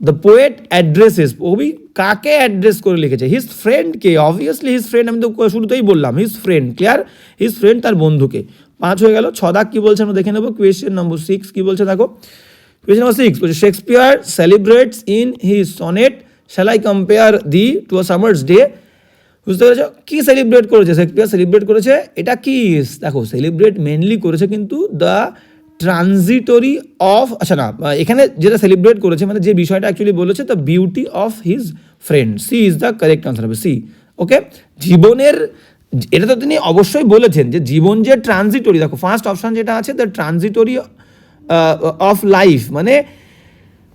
the poet addresses, কবি কাকে address করে লিখেছে? হিজ ফ্রেন্ডকে, অবভিয়াসলি হিজ ফ্রেন্ড, আমি তো শুরুতেই বললাম his friend, clear? His friend, তার বন্ধুকে। 5 হয়ে গেল। 6 দাগ কি বলছে আমরা দেখে নেবো। কোয়েশ্চেন নাম্বার 6 কি বলছে দেখো, কোয়েশ্চেন নাম্বার 6 বলছে, Shakespeare celebrates in his sonnet shall I compare thee to a summer's day, বুঝতে পেরেছো? কি সেলিব্রেট করেছে শেক্সপিয়ার? সেলিব্রেট করেছে, এটা কি দেখো, সেলিব্রেট মেনলি করেছে কিন্তু দ্য ট্রানজিটরি অফ, আচ্ছা না, এখানে যেটা সেলিব্রেট করেছে মানে যে বিষয়টা অ্যাকচুয়ালি বলেছে, the beauty of his friend, C is the correct answer হবে, সি। ওকে, জীবনের, এটা তো তিনি অবশ্যই বলেছেন যে জীবন যে ট্রানজিটরি, দেখো ফার্স্ট অপশন যেটা আছে, দ্য ট্রানজিটরি অফ লাইফ, মানে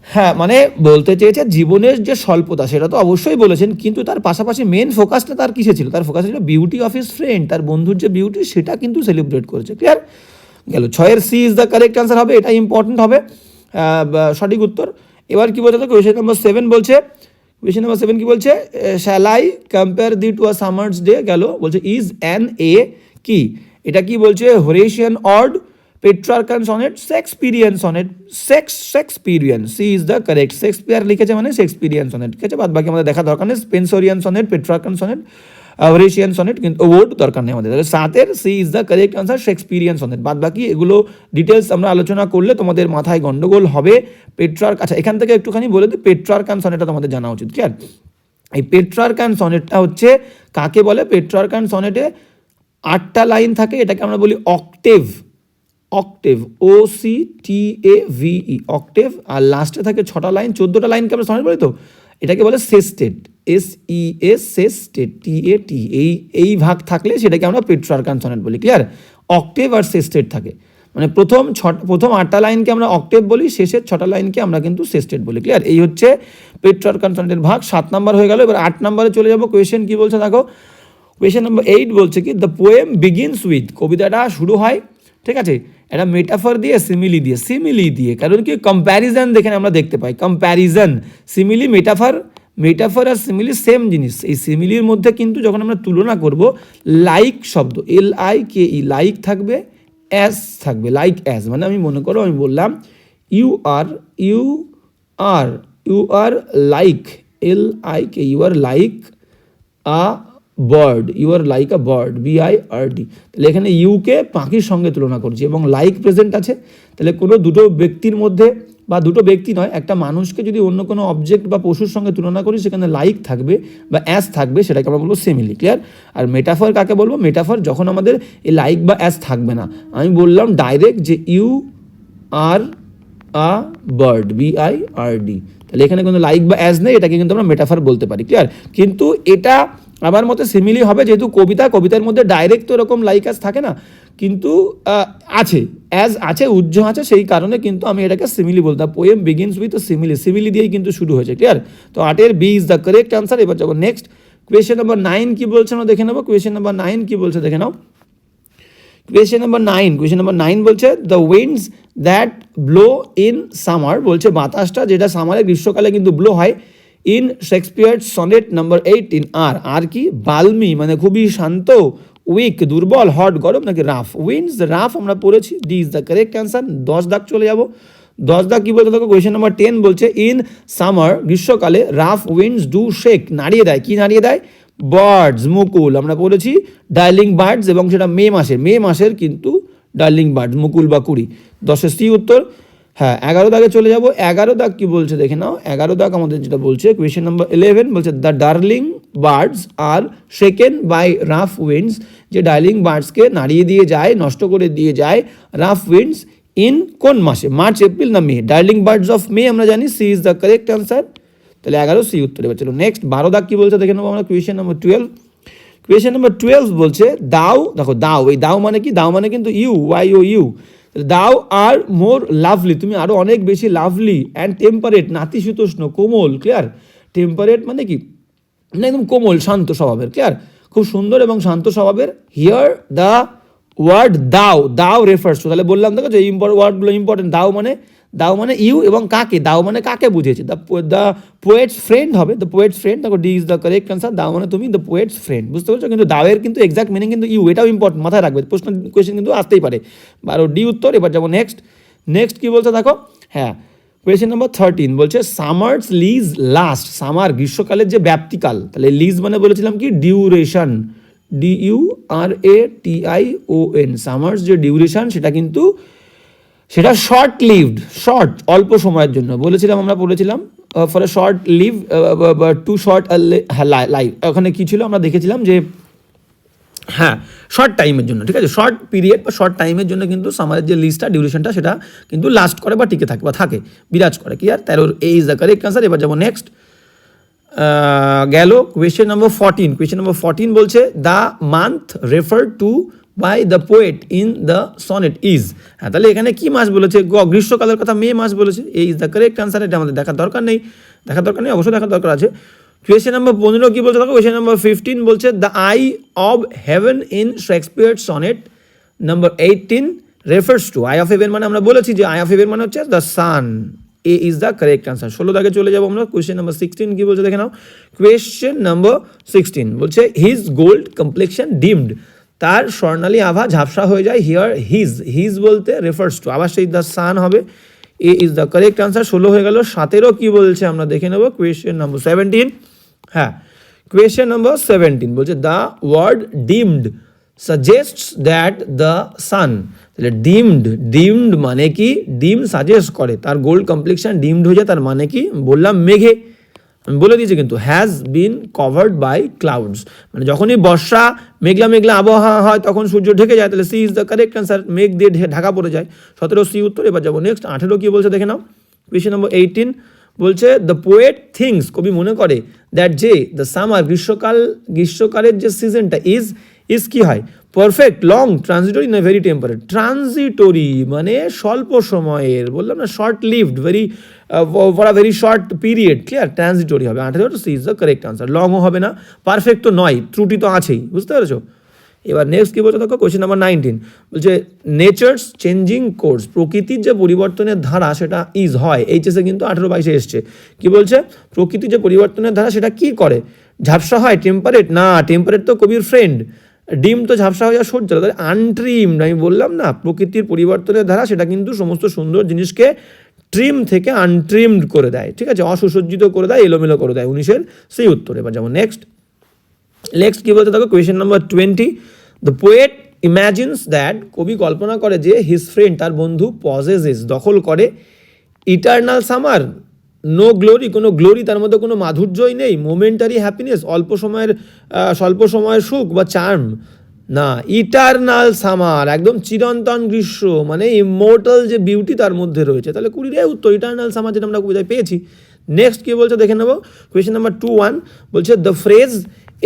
হ্যাঁ, মানে বলতে চেয়েছে জীবনের যে স্বল্পতা, সেটা তো অবশ্যই বলেছেন, কিন্তু তার পাশাপাশি মেন ফোকাসটা তার কিসে ছিল? তার ফোকাস ছিল বিউটি অফ হিজ ফ্রেন্ড, তার বন্ধুর যে বিউটি, সেটা কিন্তু সেলিব্রেট করেছে, ক্লিয়ার গেল? 6-এর C is the correct answer হবে, এটা ইম্পর্টেন্ট হবে, সঠিক উত্তর। এবার কি বলছে, কোয়েশ্চেন নাম্বার 7 বলছে, কোয়েশ্চেন নাম্বার 7 কি বলছে, shall I compare thee to a summer's day, গেল বলছে ইজ অ্যান এ কি, এটা কি বলছে, Horatian ode, Petrarchan sonnet, Shakespearean sonnet, Shakespearean, C is the correct. Shakespeare লিখেছে মানে শেক্সপিরিয়ান সনেট, ঠিক আছে, বাদ বাকি আমাদের দেখা দরকার নেই। Spenserian sonnet, Petrarchan sonnet, Horatian sonnet, কিন্তু ওয়ার্ড দরকার নেই আমাদের। তাহলে 7-এর C is the correct answer, Shakespearean sonnet. বাদ বাকি এগুলো ডিটেলস আমরা আলোচনা করলে তোমাদের মাথায় গন্ডগোল হবে। পেট্রার্ক, আচ্ছা এখান থেকে একটুখানি বলে দিই, পেট্রার্কান সনেটটা তোমাদের জানা উচিত, ক্লিয়ার? এই পেট্রার্কান সনেটটা হচ্ছে কাকে বলে? পেট্রার্কান সনেটে 8টা লাইন থাকে, এটাকে আমরা বলি অক্টেভ। Octave, OCTAVE, octave. আর লাস্টে থাকে 6টা লাইন, 14টা লাইনকে আমরা সনেট বলি। তো এটাকে বলে সেস্টেট, SES, সেস্টেট, TAT। এই ভাগ থাকলে সেটাকে আমরা পেট্রার্কান সনেট বলি, ক্লিয়ার? অক্টেভ আর সেস্টেট থাকে, মানে প্রথম 8টা লাইনকে আমরা অক্টেভ বলি, শেষের 6টা লাইনকে আমরা কিন্তু সেস্টেট বলি, ক্লিয়ার? এই হচ্ছে পেট্রার্কান সনেটের ভাগ। 7 নাম্বার হয়ে গেল। এবার 8 নাম্বারে চলে যাবো। কোয়েশ্চেন কি বলছে দেখো, কোয়েশ্চেন নাম্বার 8 বলছে কি, দ্য পোয়েম বিগিনস উইথ, কবিতাটা শুরু হয়, ঠিক আছে, একটা মেটাফর দিয়ে, সিমিলি দিয়ে। কারণ কি, কম্প্যারিজন দেখে আমরা দেখতে পাই, কম্প্যারিজন, সিমিলি, মেটাফর আর সিমিলি সেম জিনিস। এই সিমিলির মধ্যে কিন্তু যখন আমরা তুলনা করব, লাইক শব্দ, LIKE, লাইক থাকবে, অ্যাজ থাকবে, লাইক অ্যাজ। মানে আমি মনে করো আমি বললাম you are like, LIKE, you are like a bird, you are like a bird, BIRD। তাহলে এখানে ইউকে পাখির সঙ্গে তুলনা করছি এবং লাইক প্রেজেন্ট আছে। তাহলে কোনো দুটো ব্যক্তির মধ্যে, বা দুটো ব্যক্তি নয়, একটা মানুষকে যদি অন্য কোনো অবজেক্ট বা পশুর সঙ্গে তুলনা করি, সেখানে লাইক থাকবে বা অ্যাজ থাকবে, সেটাকে আমরা বলবো সিমিলি, ক্লিয়ার? আর মেটাফর কাকে বলবো? মেটাফর যখন আমাদের এই লাইক বা অ্যাজ থাকবে না। আমি বললাম ডাইরেক্ট যে you are a bird, BIRD। তাহলে এখানে কোনো লাইক বা অ্যাজ নেই, এটাকে কিন্তু আমরা মেটাফর বলতে পারি, ক্লিয়ার? কিন্তু এটা আমার মতে সিমিলি হবে, যেহেতু কবিতার মধ্যে ডাইরেক্ট তো এরকম লাইক অ্যাজ থাকে না, কিন্তু আছে, অ্যাজ আছে, উজ্জ্ব আছে, সেই কারণে কিন্তু আমি এটাকে সিমিলি বলতাম। পোয়েম বিগিনস উইথ সিমিলি দিয়েই কিন্তু শুরু হয়েছে, ক্লিয়ার? তো 8-এর B is the correct answer. এবার যাবো নেক্সট, কোয়েশ্চেন নাম্বার 9 কি বলছে আমরা দেখে নেবো। কোয়েশ্চেন নাম্বার 9 কি বলছে দেখে নাও। কোয়েশ্চেন নাম্বার 9 বলছে the winds that blow in summer, বলছে বাতাসটা যেটা সামারে, গ্রীষ্মকালে কিন্তু ব্লো হয়, ইন শেক্সপিয়ার সনেট নাম্বার 18 আর কি, বাল্মি মানে খুবই শান্ত, উইক দুর্বল, হট গরম, নাকি রাফ? উইন্ডস রাফ আমরা পড়েছি, D is the correct answer. 10 দাগ চলে যাব। 10 দাগ কি বলতে দেখো, কোয়েশ্চেন নাম্বার 10 বলছে ইন সামার, গ্রীষ্মকালে, রাফ উইন্ডস ডু শেক, নাড়িয়ে দেয়, কি নাড়িয়ে দেয়? বার্ডস, মুকুল। আমরা পড়েছি ডার্লিং বার্ডস, এবং সেটা মে মাসের কিন্তু ডার্লিং বার্ডস, মুকুল বা কুড়ি। 10-এর সি উত্তর। হ্যাঁ, 11 দাগে চলে যাব। 11 দাগ কি বলছে দেখে নাও। 11 দাগ আমাদের যেটা বলছে, কোয়েশ্চেন নাম্বার 11 বলছে the darling birds are shaken by rough winds, যে ডার্লিং বার্ডসকে নাড়িয়ে দিয়ে যায়, নষ্ট করে দিয়ে যায় রাফ উইন্ডস, ইন কোন মাসে? মার্চ, এপ্রিল না May? Darling birds of May আমরা জানি, C is the correct answer. তাহলে 11 সি উত্তর। এবার চলো নেক্সট 12 দাগ কি বলছে দেখে নেবো আমরা। Question number 12। কোয়েশ্চেন নাম্বার 12 বলছে দাও, দেখো দাও, এই দাও মানে কি? দাও মানে কিন্তু YOU। দাও আর মোর লাভলি, তুমি আরো অনেক বেশি লাভলি, অ্যান্ড টেম্পারেট, নাতিশীতোষ্ণ, কোমল, ক্লিয়ার? টেম্পারেট মানে কি? না, একদম কোমল, শান্ত স্বভাবের, ক্লিয়ার? খুব সুন্দর এবং শান্ত স্বভাবের। হিয়ার দ্য ওয়ার্ড দাও রেফার্স টু, তাহলে বললাম দেখো যে ওয়ার্ডগুলো ইম্পর্টেন্ট। দাও মানে ইউ, এবং কাকে? দাও মানে কাকে বুঝিয়েছে? দ্য পোয়েটস ফ্রেন্ড হবে, দ্য পোয়েটস ফ্রেন্ড। দেখো D is the correct answer. দাও মানে তুমি, দ্য পোয়েটস ফ্রেন্ড, বুঝতে পারছো? কিন্তু দাওয়ের কিন্তু এক্সাক্ট মিনিং কিন্তু ইউ, এটাও ইম্পর্টেন্ট, মাথায় রাখবে, কোয়েশ্চেন কিন্তু আসতেই পারে। 12 ডি উত্তর। এবার যাবো নেক্সট কি বলছে দেখো। হ্যাঁ, কোয়েশ্চেন নাম্বার 13 বলছে সামার্স লিজ লাস্ট, সামার গ্রীষ্মকালের যে ব্যাপ্তিকাল, তাহলে লিজ মানে বলেছিলাম কি? Duration, DURATION। সামার্স যে ডিউরেশন, সেটা শর্ট লিভড, শর্ট, অল্প সময়ের জন্য বলেছিলাম, আমরা বলেছিলাম for a short live, too short life. ওখানে কি ছিল আমরা দেখেছিলাম যে হ্যাঁ, শর্ট টাইমের জন্য, ঠিক আছে, শর্ট পিরিয়ড বা শর্ট টাইমের জন্য কিন্তু সামারের যে লিস্টটা, ডিউরেশনটা, সেটা কিন্তু লাস্ট করে বা টিকে থাকে বা থাকে, বিরাজ করে, কি? আর 13 এ ইজ দ্য কারেক্ট আনসার। এবার যাবো নেক্সট, গেল কোয়েশ্চেন নাম্বার 14। কোয়েশ্চেন নাম্বার 14 বলছে the month refer to by the poet in the sonnet is. হ্যাঁ, তাহলে এখানে কি মাস বলেছে? গ্রীষ্মকালের কথা মে মাস বলেছে, এই ইজ দ্য কারেক্ট আনসার। এটা আমাদের দেখার দরকার নেই, অবশ্যই দেখার দরকার আছে। কোয়েশ্চেন নাম্বার 15 কি বলছে দেখো। কোয়েশ্চেন নাম্বার 15 বলছে the eye of heaven in Shakespeare sonnet number 18 refers to. Eye of heaven মানে আমরা বলেছি যে আই অফ হেভেন মানে হচ্ছে the sun, A is the correct answer. 16 দাগে চলে যাবো আমরা। কোয়েশ্চেন নাম্বার 16 কি বলছে দেখে নাও। কোয়েশ্চেন নাম্বার 16 বলছে হিজ গোল্ড কমপ্লেক্সন ডিমড, তার স্বর্ণালী আভা ঝাপসা হয়ে যায়। হিয়ার হিজ বলতে রেফার্স টু, আবার সেই দ্য সান হবে, A is the correct answer. 16 হয়ে গেল। 17 কি বলছে আমরা দেখে নেবো। Question number 17। হ্যাঁ, কোয়েশ্চেন নাম্বার 17 বলছে the word dimmed suggests that the sun. তাহলে ডিমড মানে কি? ডিম সাজেস্ট করে, তার গোল্ড কমপ্লেক্সন ডিমড হয়ে যায়, তার মানে কি? বললাম মেঘে, আমি বলে দিয়েছি কিন্তু, has been covered by clouds, মানে যখনই বর্ষা মেঘলা মেঘলা আবহাওয়া হয় তখন সূর্য ঢেকে যায়, তাহলে C is the correct answer, মেঘ দিয়ে ঢাকা পড়ে যায়। 17 সি উত্তর। এবার যাবো নেক্সট 18 কি বলছে দেখে নাও। কোয়েশ্চেন নম্বর 18 বলছে দ্য পোয়েট থিংস, কবি মনে করে, দ্যাট যে দ্য সামার গ্রীষ্মকালের যে সিজনটা ইজ কি হয়? পারফেক্ট, লং, ট্রানজিটরি না ভেরি টেম্পারেট? ট্রানজিটরি মানে স্বল্প সময়ের, বললাম না, short lived, for a very short period, clear? Transitory হবে। 18 C is the correct answer. লংও হবে না, পারফেক্ট তো নয়, ত্রুটি তো আছেই, বুঝতে পেরেছো? এবার নেক্সট কী বলছে দেখো, কোয়েশ্চেন নাম্বার 19 বলছে নেচার্স চেঞ্জিং কোর্স, প্রকৃতির যে পরিবর্তনের ধারা সেটা হয়, এইচএসে কিন্তু 18-22 এসছে। কি বলছে? প্রকৃতির যে পরিবর্তনের ধারা সেটা কি করে? ঝাপসা হয়, টেম্পারেট না, টেম্পারেট তো কবির ফ্রেন্ড, ডিম তো ঝাপসা হয়ে সহ্য, তাহলে আনট্রিমড। আমি বললাম না, প্রকৃতির পরিবর্তনের ধারা সেটা কিন্তু সমস্ত সুন্দর জিনিসকে ট্রিম থেকে আনট্রিমড করে দেয়, ঠিক আছে? অসুসজ্জিত করে দেয়, এলোমেলো করে দেয়। 19-এর সেই উত্তর। এবার যেমন নেক্সট কী বলতে থাকো, question number 20 the poet imagines that, কবি কল্পনা করে যে হিজ ফ্রেন্ড, তার বন্ধু, পজেসেস, দখল করে, ইটার্নাল সামার, নো গ্লোরি, কোনো গ্লোরি, তার মধ্যে কোনো মাধুর্যই নেই, মোমেন্টারি হ্যাপিনেস, স্বল্প সময়ের সুখ বা চার্ম, না, ইটার্নাল সামার, একদম চিরন্তন গ্রীষ্ম, মানে ইমোর্টাল যে বিউটি তার মধ্যে রয়েছে। তাহলে 20 উত্তর, ইটার্নাল সামার, যেটা আমরা কবিতায় পেয়েছি। নেক্সট কী বলছে দেখে নেবো, কোয়েশ্চেন নাম্বার 21 বলছে দ্য ফ্রেজ,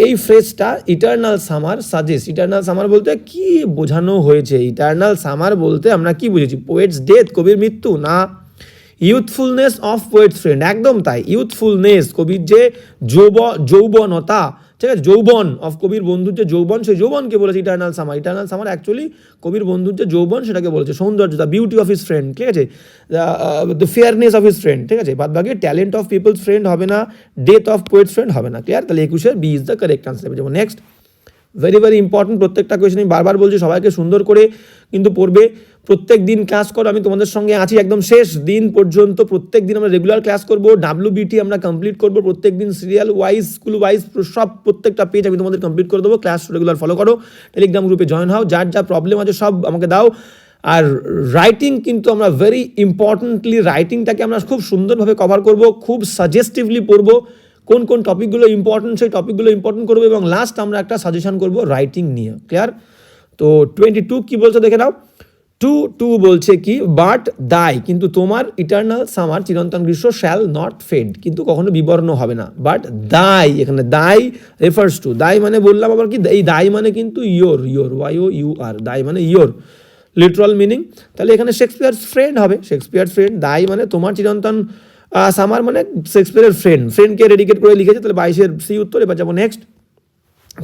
এই ফ্রেজটা eternal summer suggest, eternal summer বলতে কি বোঝানো হয়েছে? ইটার্নাল সামার বলতে আমরা কি বুঝেছি? পোয়েটস ডেথ, কবির মৃত্যু, না। ইউথফুলনেস অফ পোয়েটস ফ্রেন্ড, একদম তাই, ইউথফুলনেস, কবির যে যৌবনতা, ঠিক আছে, যৌবন অফ, কবির বন্ধুর যে যৌবন, সেই যৌবনকে বলেছে eternal summer. Eternal summer actually কবির বন্ধুর যে যৌবন সেটাকে বলেছে সৌন্দর্য, the beauty of his friend, ঠিক আছে, the fairness of his friend, ঠিক আছে। বাদ বাকি ট্যালেন্ট অফ পিপলস ফ্রেন্ড হবে না, ডেথ অফ পোয়েটস ফ্রেন্ড হবে না, ক্লিয়ার? তাহলে 21-এর B is the correct answer. যেমন নেক্সট ভেরি ইম্পর্টেন্ট, প্রত্যেকটা কোয়েশ্চেন আমি বারবার বলছি, সবাইকে সুন্দর করে কিন্তু পড়বে, প্রত্যেক দিন ক্লাস করো, আমি তোমাদের সঙ্গে আছি একদম শেষ দিন পর্যন্ত। প্রত্যেক দিন আমরা রেগুলার ক্লাস করবো, WBT আমরা কমপ্লিট করবো, প্রত্যেক দিন সিরিয়াল ওয়াইজ, স্কুল ওয়াইজ, সব প্রত্যেকটা পেজ আমি তোমাদের কমপ্লিট করে দেবো। ক্লাস রেগুলার ফলো করো, টেলিগ্রাম গ্রুপে জয়েন হও, যার যা প্রবলেম আছে সব আমাকে দাও। আর রাইটিং কিন্তু আমরা ভেরি ইম্পর্টেন্টলি, রাইটিংটাকে আমরা খুব সুন্দরভাবে কভার করব, খুব সাজেস্টিভলি পড়বো, কোন কোন টপিকগুলো ইম্পর্টেন্ট সেই টপিকগুলো ইম্পর্টেন্ট করবো, এবং লাস্ট আমরা একটা সাজেশন করবো রাইটিং নিয়ে, ক্লিয়ার? তো 22 কী বলছে দেখে নাও। 2 বলছে কি, বাট দাই, কিন্তু তোমার ইটার্নাল সামার, চিরন্তন গ্রীষ্ম, শ্যাল নট ফেড, কিন্তু কখনো বিবর্ণ হবে না। বাট দাই, এখানে দাই রেফার্স টু, দাই মানে বললাম আবার কি, এই দাই মানে কিন্তু ইয়োর, YOUR, দাই মানে ইয়োর, লিটারাল মিনিং। তাহলে এখানে শেক্সপিয়ার ফ্রেন্ড হবে, শেক্সপিয়ার ফ্রেন্ড, দাই মানে তোমার চিরন্তন সামার মানে শেক্সপিয়ারের ফ্রেন্ডকে ডেডিকেট করে লিখেছে, তাহলে 22-এর সি উত্তর। এবার যাবো নেক্সট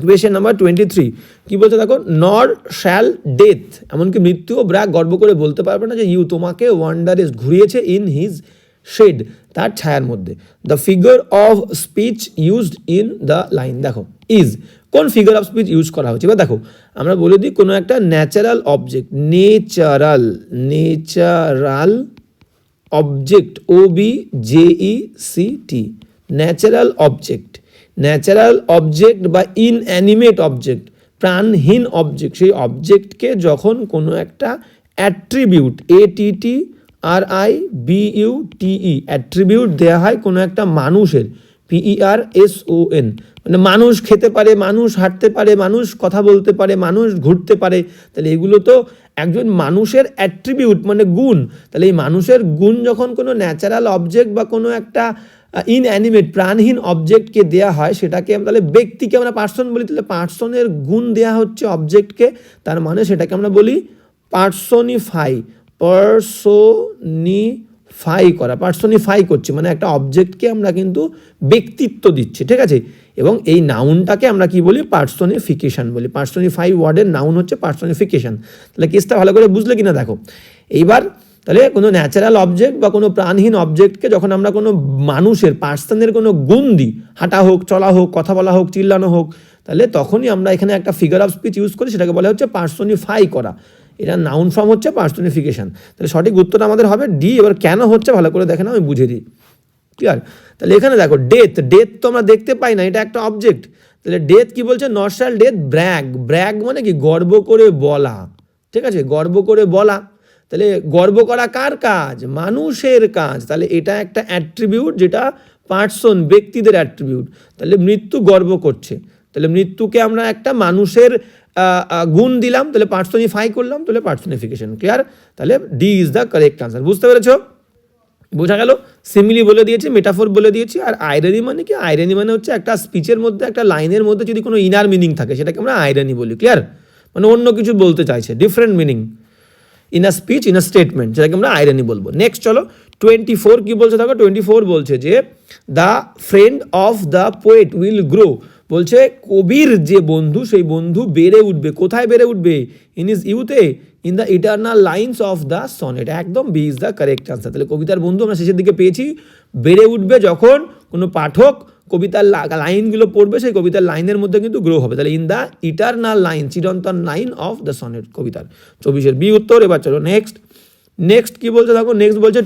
কোয়েশ্চেন নাম্বার 23 কী বলছে দেখো, নর শ্যাল ডেথ, এমনকি মৃত্যুও ব্র্যাক, গর্ব করে বলতে পারবে না যে ইউ তোমাকে ওয়ান্ডারেস ঘুরিয়েছে, ইন হিজ শেড, তার ছায়ার মধ্যে। The figure of speech used in the line, দেখো ইজ, কোন ফিগার অফ স্পিচ ইউজ করা হচ্ছে? এবার দেখো আমরা বলে দিই, কোনো একটা natural object, natural object, OBJECT, natural object বা ইনঅ্যানিমেট অবজেক্ট, প্রাণহীন অবজেক্ট, সেই অবজেক্টকে যখন কোনো একটা অ্যাট্রিবিউট, ATTRIBUTE, অ্যাট্রিবিউট দেওয়া হয় কোনো একটা মানুষের, PERSON, মানে মানুষ খেতে পারে, মানুষ হাঁটতে পারে, মানুষ কথা বলতে পারে, মানুষ ঘুরতে পারে, তাহলে এগুলো তো একজন মানুষের অ্যাট্রিবিউট মানে গুণ। তাহলে এই মানুষের গুণ যখন কোনো ন্যাচারাল অবজেক্ট বা কোনো একটা ইনঅ্যানিমেট প্রাণহীন অবজেক্টকে দেওয়া হয়, সেটাকে তাহলে ব্যক্তিকে আমরা পার্সন বলি, তাহলে পার্সনের গুণ দেওয়া হচ্ছে অবজেক্টকে, তার মানে সেটাকে আমরা বলি পার্সনিফাই করা, পার্সনিফাই করছি, মানে একটা অবজেক্টকে আমরা কিন্তু ব্যক্তিত্ব দিচ্ছি, ঠিক আছে। এবং এই নাউনটাকে আমরা কি বলি? পার্সনিফিকেশন বলি। পার্সনিফাই ওয়ার্ডের নাউন হচ্ছে পার্সনিফিকেশন। তাহলে কেসটা ভালো করে বুঝলে কিনা দেখো। এইবার তাহলে কোনো ন্যাচারাল অবজেক্ট বা কোনো প্রাণহীন অবজেক্টকে যখন আমরা কোনো মানুষের, পার্সনের কোনো গুণ দিই, হাঁটা হোক, চলা হোক, কথা বলা হোক, চিল্লানো হোক, তাহলে তখনই আমরা এখানে একটা ফিগার অফ স্পিচ ইউজ করি, সেটাকে বলা হচ্ছে পার্সনিফাই করা। এটা নাউন ফর্ম হচ্ছে পার্সনিফিকেশন। তাহলে সঠিক উত্তর আমাদের হবে ডি। এবার কেন হচ্ছে ভালো করে দেখে না, আমি বুঝিয়ে দিই। ক্লিয়ার? তাহলে এখানে দেখো ডেথ, ডেথ তো আমরা দেখতে পাই না, এটা একটা অবজেক্ট। তাহলে ডেথ কি বলছে, not shall death brag, brag মানে কি গর্ব করে বলা, ঠিক আছে, গর্ব করে বলা। তাহলে গর্ব করা কার কাজ, মানুষের কাজ। তাহলে এটা একটা অ্যাট্রিবিউট যেটা পার্সন, ব্যক্তিদের অ্যাট্রিবিউট। তাহলে মৃত্যু গর্ব করছে, তাহলে মৃত্যুকে আমরা একটা মানুষের গুণ দিলাম, তাহলে পার্সনিফাই করলাম, তাহলে পার্সনিফিকেশন। ক্লিয়ার? তাহলে D is the correct answer. বুঝতে পেরেছো? বোঝা গেল? সিমিলি বলে দিয়েছি, মেটাফোর বলে দিয়েছি। আর আইরানি মানে কি, আইরানি মানে হচ্ছে একটা স্পিচের মধ্যে, একটা লাইনের মধ্যে যদি কোনো ইনার মিনিং থাকে সেটাকে আমরা আইরানি বলি। ক্লিয়ার? মানে অন্য কিছু বলতে চাইছে, different meaning in a speech, in a statement, যেটাকে আমরা আইরানি বলবো। নেক্সট চলো 24 কি বলছে দেখো, 24 বলছে যে the friend of the poet will grow, বলছে কবির যে বন্ধু সেই বন্ধু বেড়ে উঠবে। কোথায় বেড়ে উঠবে? ইন ইজ ইউথে, in the eternal lines of the sonnet. একদম B is the correct answer. তাহলে কবিতার বন্ধু আমরা শেষের দিকে পেয়েছি, বেড়ে উঠবে যখন কোনো পাঠক কবিতার লাইনগুলো পড়বে, সেই কবিতার লাইনের মধ্যে কিন্তু গ্রো হবে। তাহলে ইন দ্য ইটার্নাল লাইন, চিরন্তন লাইন অফ দ্য সনেট কবিতার 24 বি উত্তর। এবার চলো নেক্সট, নেক্সট কি বলছে দেখো, নেক্সট বলছে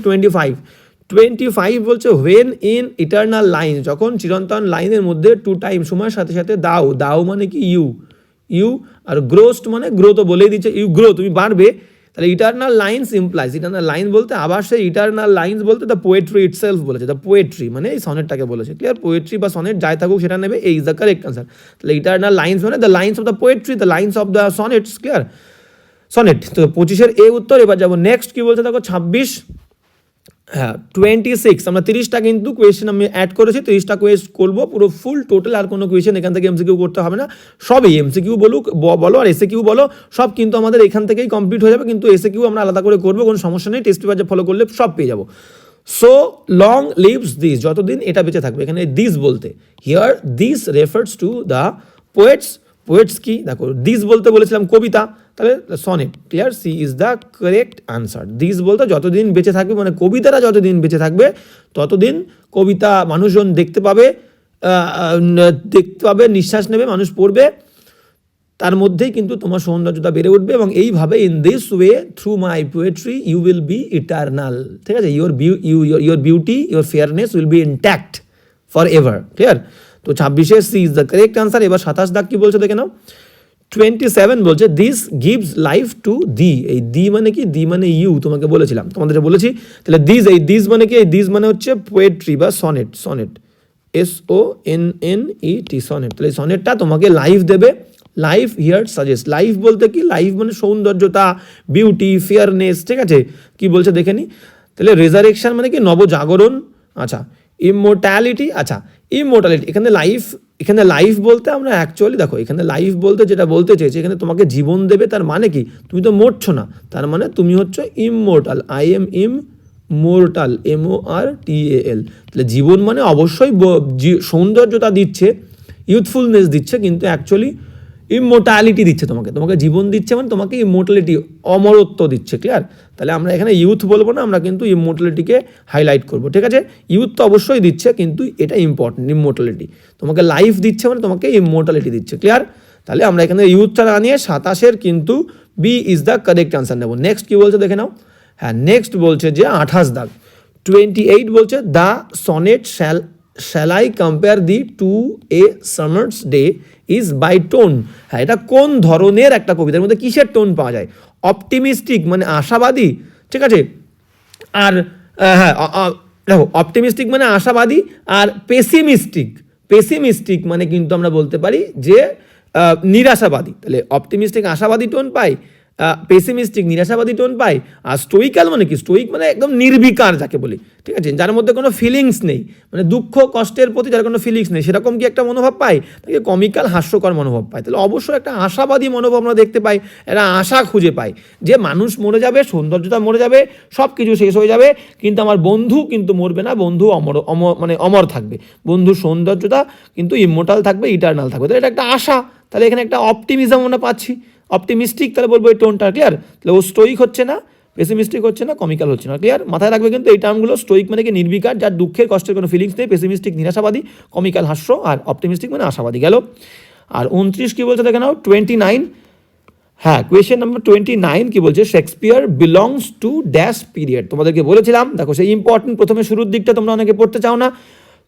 25 বলছে হোয়েন ইন ইটার্নাল লাইন, যখন চিরন্তন লাইনের মধ্যে টু টাইম, সময়ের সাথে সাথে দাও, দাও মানে কি ইউ, আর গ্রোস্ট মানে গ্রো, তো বলেই দিচ্ছে ইউ গ্রো, তুমি বাড়বে। তাহলে eternal lines implies, eternal line বলতে আবার সেই ইটার্নাল লাইন্স বলতে দ্য পোয়েট্রি ইটসেলফ বলেছে, দ্য পোয়েট্রি মানে এই সনেটটাকে বলেছে। ক্লিয়ার? পোয়েট্রি বা সনেট যাই থাকুক সেটা নেবে, A is the correct answer. তাহলে ইটার্নাল লাইন্স মানে the lines of the poetry, the lines of the sonnets. Clear? Sonnet. তো 25 এ উত্তর। এবার যাবো নেক্সট কি বলছে দেখো 26, হ্যাঁ 26, আমরা 30টা কিন্তু কোয়েশ্চেন আমি অ্যাড করেছি, 30টা কোয়েশ্চেন করবো পুরো ফুল টোটাল, আর কোনো কোয়েশ্চেন এখান থেকে এমসিকিউ করতে হবে না, সবই এমসিকিউ বলো আর এসএকিউ বলো, সব কিন্তু আমাদের এখান থেকেই কমপ্লিট হয়ে যাবে। কিন্তু এসএকিউ আমরা আলাদা করে করবো, কোনো সমস্যা নেই, টেস্ট পেপার ফলো করলে সব পেয়ে যাবো। সো লং লিভস দিস, যতদিন এটা বেঁচে থাকবে। এখানে দিস বলতে, here this refers to the poets. Poets কি দেখো, দিস বলতে বলেছিলাম কবিতা, তাহলে sonnet. Clear? C is the correct answer. This বলতে যতদিন বেঁচে থাকবে, মানে কবিতারা যতদিন বেঁচে থাকবে ততদিন কবিতা মানুষজন দেখতে পাবে, নিঃশ্বাস নেবে, মানুষ পড়বে, তার মধ্যেই কিন্তু তোমার সৌন্দর্যতা বেড়ে উঠবে। এবং এইভাবে in this way through my poetry you will be eternal. ঠিক আছে? Your beauty, your fairness will be intact for ever. Clear? তো 26 C is the correct answer. এবার 27 দাগ কি বলছে দেখে নাও, 27 বলছে this gives life to thee. এই দি মানে কি, দি মানে ইউ, তোমাকে বলেছিলাম, তোমাদের বলেছি। তাহলে দিস, এই দিস মানে কি, এই দিস মানে হচ্ছে পোয়েট্রি বা সনেট, সনেট SONNET, সনেট। তাহলে সনেটটা তোমাকে লাইফ দেবে। লাইফ হিয়ার সাজেস্ট, লাইফ বলতে কি, লাইফ মানে সৌন্দর্যতা, বিউটি, ফেয়ারনেস। ঠিক আছে? কি বলছে দেখে নি। তাহলে রেজারেকশন মানে কি, নবজাগরণ। আচ্ছা, ইমমর্টালিটি, আচ্ছা ইমমর্টালিটি, এখানে লাইফ বলতে আমরা অ্যাকচুয়ালি দেখো, এখানে লাইফ বলতে যেটা বলতে চেয়েছি, এখানে তোমাকে জীবন দেবে, তার মানে কি, তুমি তো মরছো না, তার মানে তুমি হচ্ছে ইমমর্টাল, ইমমর্টাল, MORTAL। তাহলে জীবন মানে অবশ্যই সৌন্দর্যতা দিচ্ছে, ইউথফুলনেস দিচ্ছে, কিন্তু অ্যাকচুয়ালি ইমমর্টালিটি দিচ্ছে তোমাকে, তোমাকে জীবন দিচ্ছে, মানে তোমাকে ইমমর্টালিটি, অমরত্ব দিচ্ছে। ক্লিয়ার? তাহলে আমরা এখানে ইউথ বলবো না, আমরা কিন্তু ইমমর্টালিটিকে হাইলাইট করবো। ঠিক আছে? ইউথ তো অবশ্যই দিচ্ছে, কিন্তু এটা ইম্পর্টেন্ট, ইমমর্টালিটি। তোমাকে লাইফ দিচ্ছে মানে তোমাকে ইমমর্টালিটি দিচ্ছে। ক্লিয়ার? তাহলে আমরা এখানে ইউথটা না নিয়ে 27 কিন্তু B is the correct answer নেব। নেক্সট কি বলছে দেখে নাও। হ্যাঁ, নেক্সট বলছে যে 28 দাগ 28 বলছে the sonnet shall I compare thee to a summer's day is by tone. হ্যাঁ, এটা কোন ধরনের একটা কবিতার মধ্যে কিসের টোন পাওয়া যায়? অপটিমিস্টিক মানে আশাবাদী। ঠিক আছে? আর হ্যাঁ দেখো, অপটিমিস্টিক মানে আশাবাদী, আর পেসিমিস্টিক মানে কিন্তু আমরা বলতে পারি যে নিরাশাবাদী। তাহলে অপটিমিস্টিক আশাবাদী টোন পাই, পেসিমিস্টিক নিরাশাবাদী টোন পাই, আর স্টোইকাল মানে কি, স্টোইক মানে একদম নির্বিকার যাকে বলি। ঠিক আছে? যার মধ্যে কোনো ফিলিংস নেই, মানে দুঃখ কষ্টের প্রতি যার কোনো ফিলিংস নেই, সেরকম কি একটা মনোভাব পাই, তাকে কমিক্যাল হাস্যকর মনোভাব পাই। তাহলে অবশ্যই একটা আশাবাদী মনোভাব আমরা দেখতে পাই, একটা আশা খুঁজে পাই যে মানুষ মরে যাবে, সৌন্দর্যতা মরে যাবে, সব কিছু শেষ হয়ে যাবে, কিন্তু আমার বন্ধু কিন্তু মরবে না, বন্ধু অমর থাকবে, বন্ধুর সৌন্দর্যতা কিন্তু ইমমর্টাল থাকবে, ইটার্নাল থাকবে। তাহলে এটা একটা আশা। তাহলে এখানে একটা অপটিমিজম আমরা পাচ্ছি, অপটিমিস্টিক। তাহলে বলবো এই টোনটা। ক্লিয়ার? তাহলে ও স্টোইক হচ্ছে না, পেসিমিস্টিক হচ্ছে না, কমিক্যাল হচ্ছে না। ক্লিয়ার? মাথায় রাখবে কিন্তু এই টার্মগুলো। স্টোইক মানে কি নির্বিকার, যার দুঃখের কষ্টের কোনো ফিলিংস নেই, পেসিমিস্টিক নিরাশাবাদী, কমিক্যাল হাস্য, আর অপটিমিস্টিক মানে আশাবাদী। গেল। আর 29 কি বলছে দেখে নাও, 29 হ্যাঁ, কোয়েশ্চেন নাম্বার 29 কি বলছে, Shakespeare belongs to dash period. তোমাদেরকে বলেছিলাম, দেখো সেই ইম্পর্টেন্ট, প্রথমে শুরুর দিকটা তোমরা অনেকে পড়তে চাও না।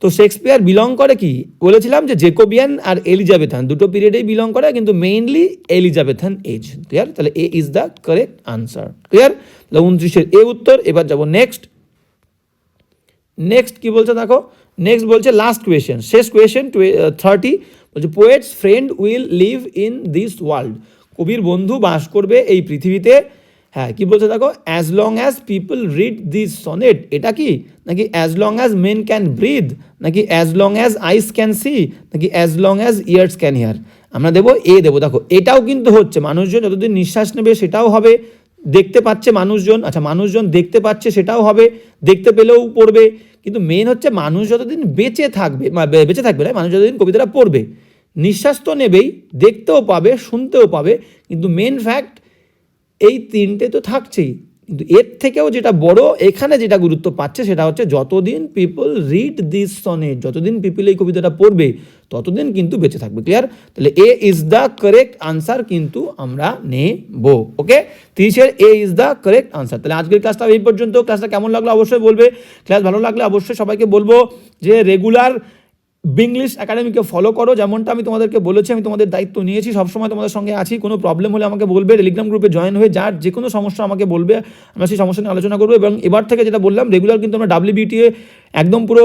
তো শেক্সপিয়ার বিলং করে কি বলেছিলাম, যে জেকোবিয়ান আর এলিজাবেথান দুটো পিরিয়ডেই বিলং করে, কিন্তু মেইনলি এলিজাবেথান এজ। ক্লিয়ার? তাহলে A is the correct answer. Clear? তাহলে 29-এর এ উত্তর। এবার যাবো নেক্সট কি বলছে দেখো, নেক্সট বলছে লাস্ট কোয়েশ্চেন, শেষ কোয়েশ্চেন 30, বলছে poet's friend will live in this world. কবির বন্ধু বাস করবে এই পৃথিবীতে। হ্যাঁ, কি বলছে দেখো, as long as people read this sonnet. এটা কি, নাকি as long as men can breathe, নাকি as long as eyes can see, নাকি as long as years can hear. আমরা দেবো এ দেবো। দেখো এটাও কিন্তু হচ্ছে, মানুষজন যতদিন নিঃশ্বাস নেবে সেটাও হবে, দেখতে পাচ্ছে মানুষজন, আচ্ছা মানুষজন দেখতে পাচ্ছে সেটাও হবে, দেখতে পেলেও পড়বে। কিন্তু মেন হচ্ছে মানুষ যতদিন বেঁচে থাকবে না, মানুষ যতদিন কবিতাটা পড়বে, নিঃশ্বাস তো নেবেই, দেখতেও পাবে, শুনতেও পাবে, কিন্তু মেন ফ্যাক্ট এই তিনটে তো থাকছেই। কিন্তু এর থেকেও যেটা বড় এখানে যেটা গুরুত্ব পাচ্ছে সেটা হচ্ছে যতদিন পিপল রিড দিস সনেট, যতদিন পিপল এই কবিতাটা পড়বে ততদিন কিন্তু বেঁচে থাকবে। ক্লিয়ার? তাহলে A is the correct answer কিন্তু আমরা নেব। ওকে, 30-এর এ ইজ দ্য কারেক্ট আনসার। তাহলে আজকের ক্লাসটা এই পর্যন্ত। ক্লাসটা কেমন লাগলো অবশ্যই বলবে। ক্লাস ভালো লাগলে অবশ্যই সবাইকে বলবো যে রেগুলার বিংলিশ একাডেমিকে ফলো করো। যেমনটা আমি তোমাদেরকে বলেছি, আমি তোমাদের দায়িত্ব নিয়েছি, সবসময় তোমাদের সঙ্গে আছি। কোনো প্রবলেম হলে আমাকে বলবে, টেলিগ্রাম গ্রুপে জয়েন হয়ে যার যে কোনো সমস্যা আমাকে বলবে, আমরা সেই সমস্যা নিয়ে আলোচনা করবো। এবং এবার থেকে যেটা বললাম, রেগুলার কিন্তু আমরা WBTA একদম পুরো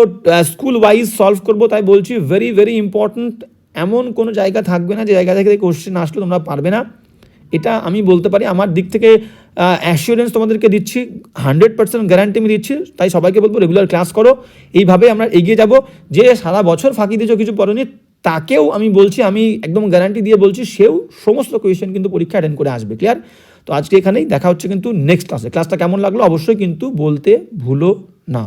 স্কুল ওয়াইজ সলভ করবো। তাই বলছি ভেরি ভেরি ইম্পর্ট্যান্ট, এমন কোনো জায়গা থাকবে না যে জায়গা থেকে কোশ্চেন আসলে তোমরা পারবে না। এটা আমি বলতে পারি, আমার দিক থেকে অ্যাসিওরেন্স তোমাদেরকে দিচ্ছি, 100% গ্যারান্টি আমি দিচ্ছি। তাই সবাইকে বলবো রেগুলার ক্লাস করো, এইভাবে আমরা এগিয়ে যাব। যে সারা বছর ফাঁকি দিয়েছো কিছু পড়োনি, তাকেও আমি বলছি, আমি একদম গ্যারান্টি দিয়ে বলছি, সেও সমস্ত কোয়েশ্চেন কিন্তু পরীক্ষা অ্যাটেন্ড করে আসবে। ক্লিয়ার? তো আজকে এখানেই দেখা হচ্ছে কিন্তু নেক্সট ক্লাসে। ক্লাসটা কেমন লাগলো অবশ্যই কিন্তু বলতে ভুলো না।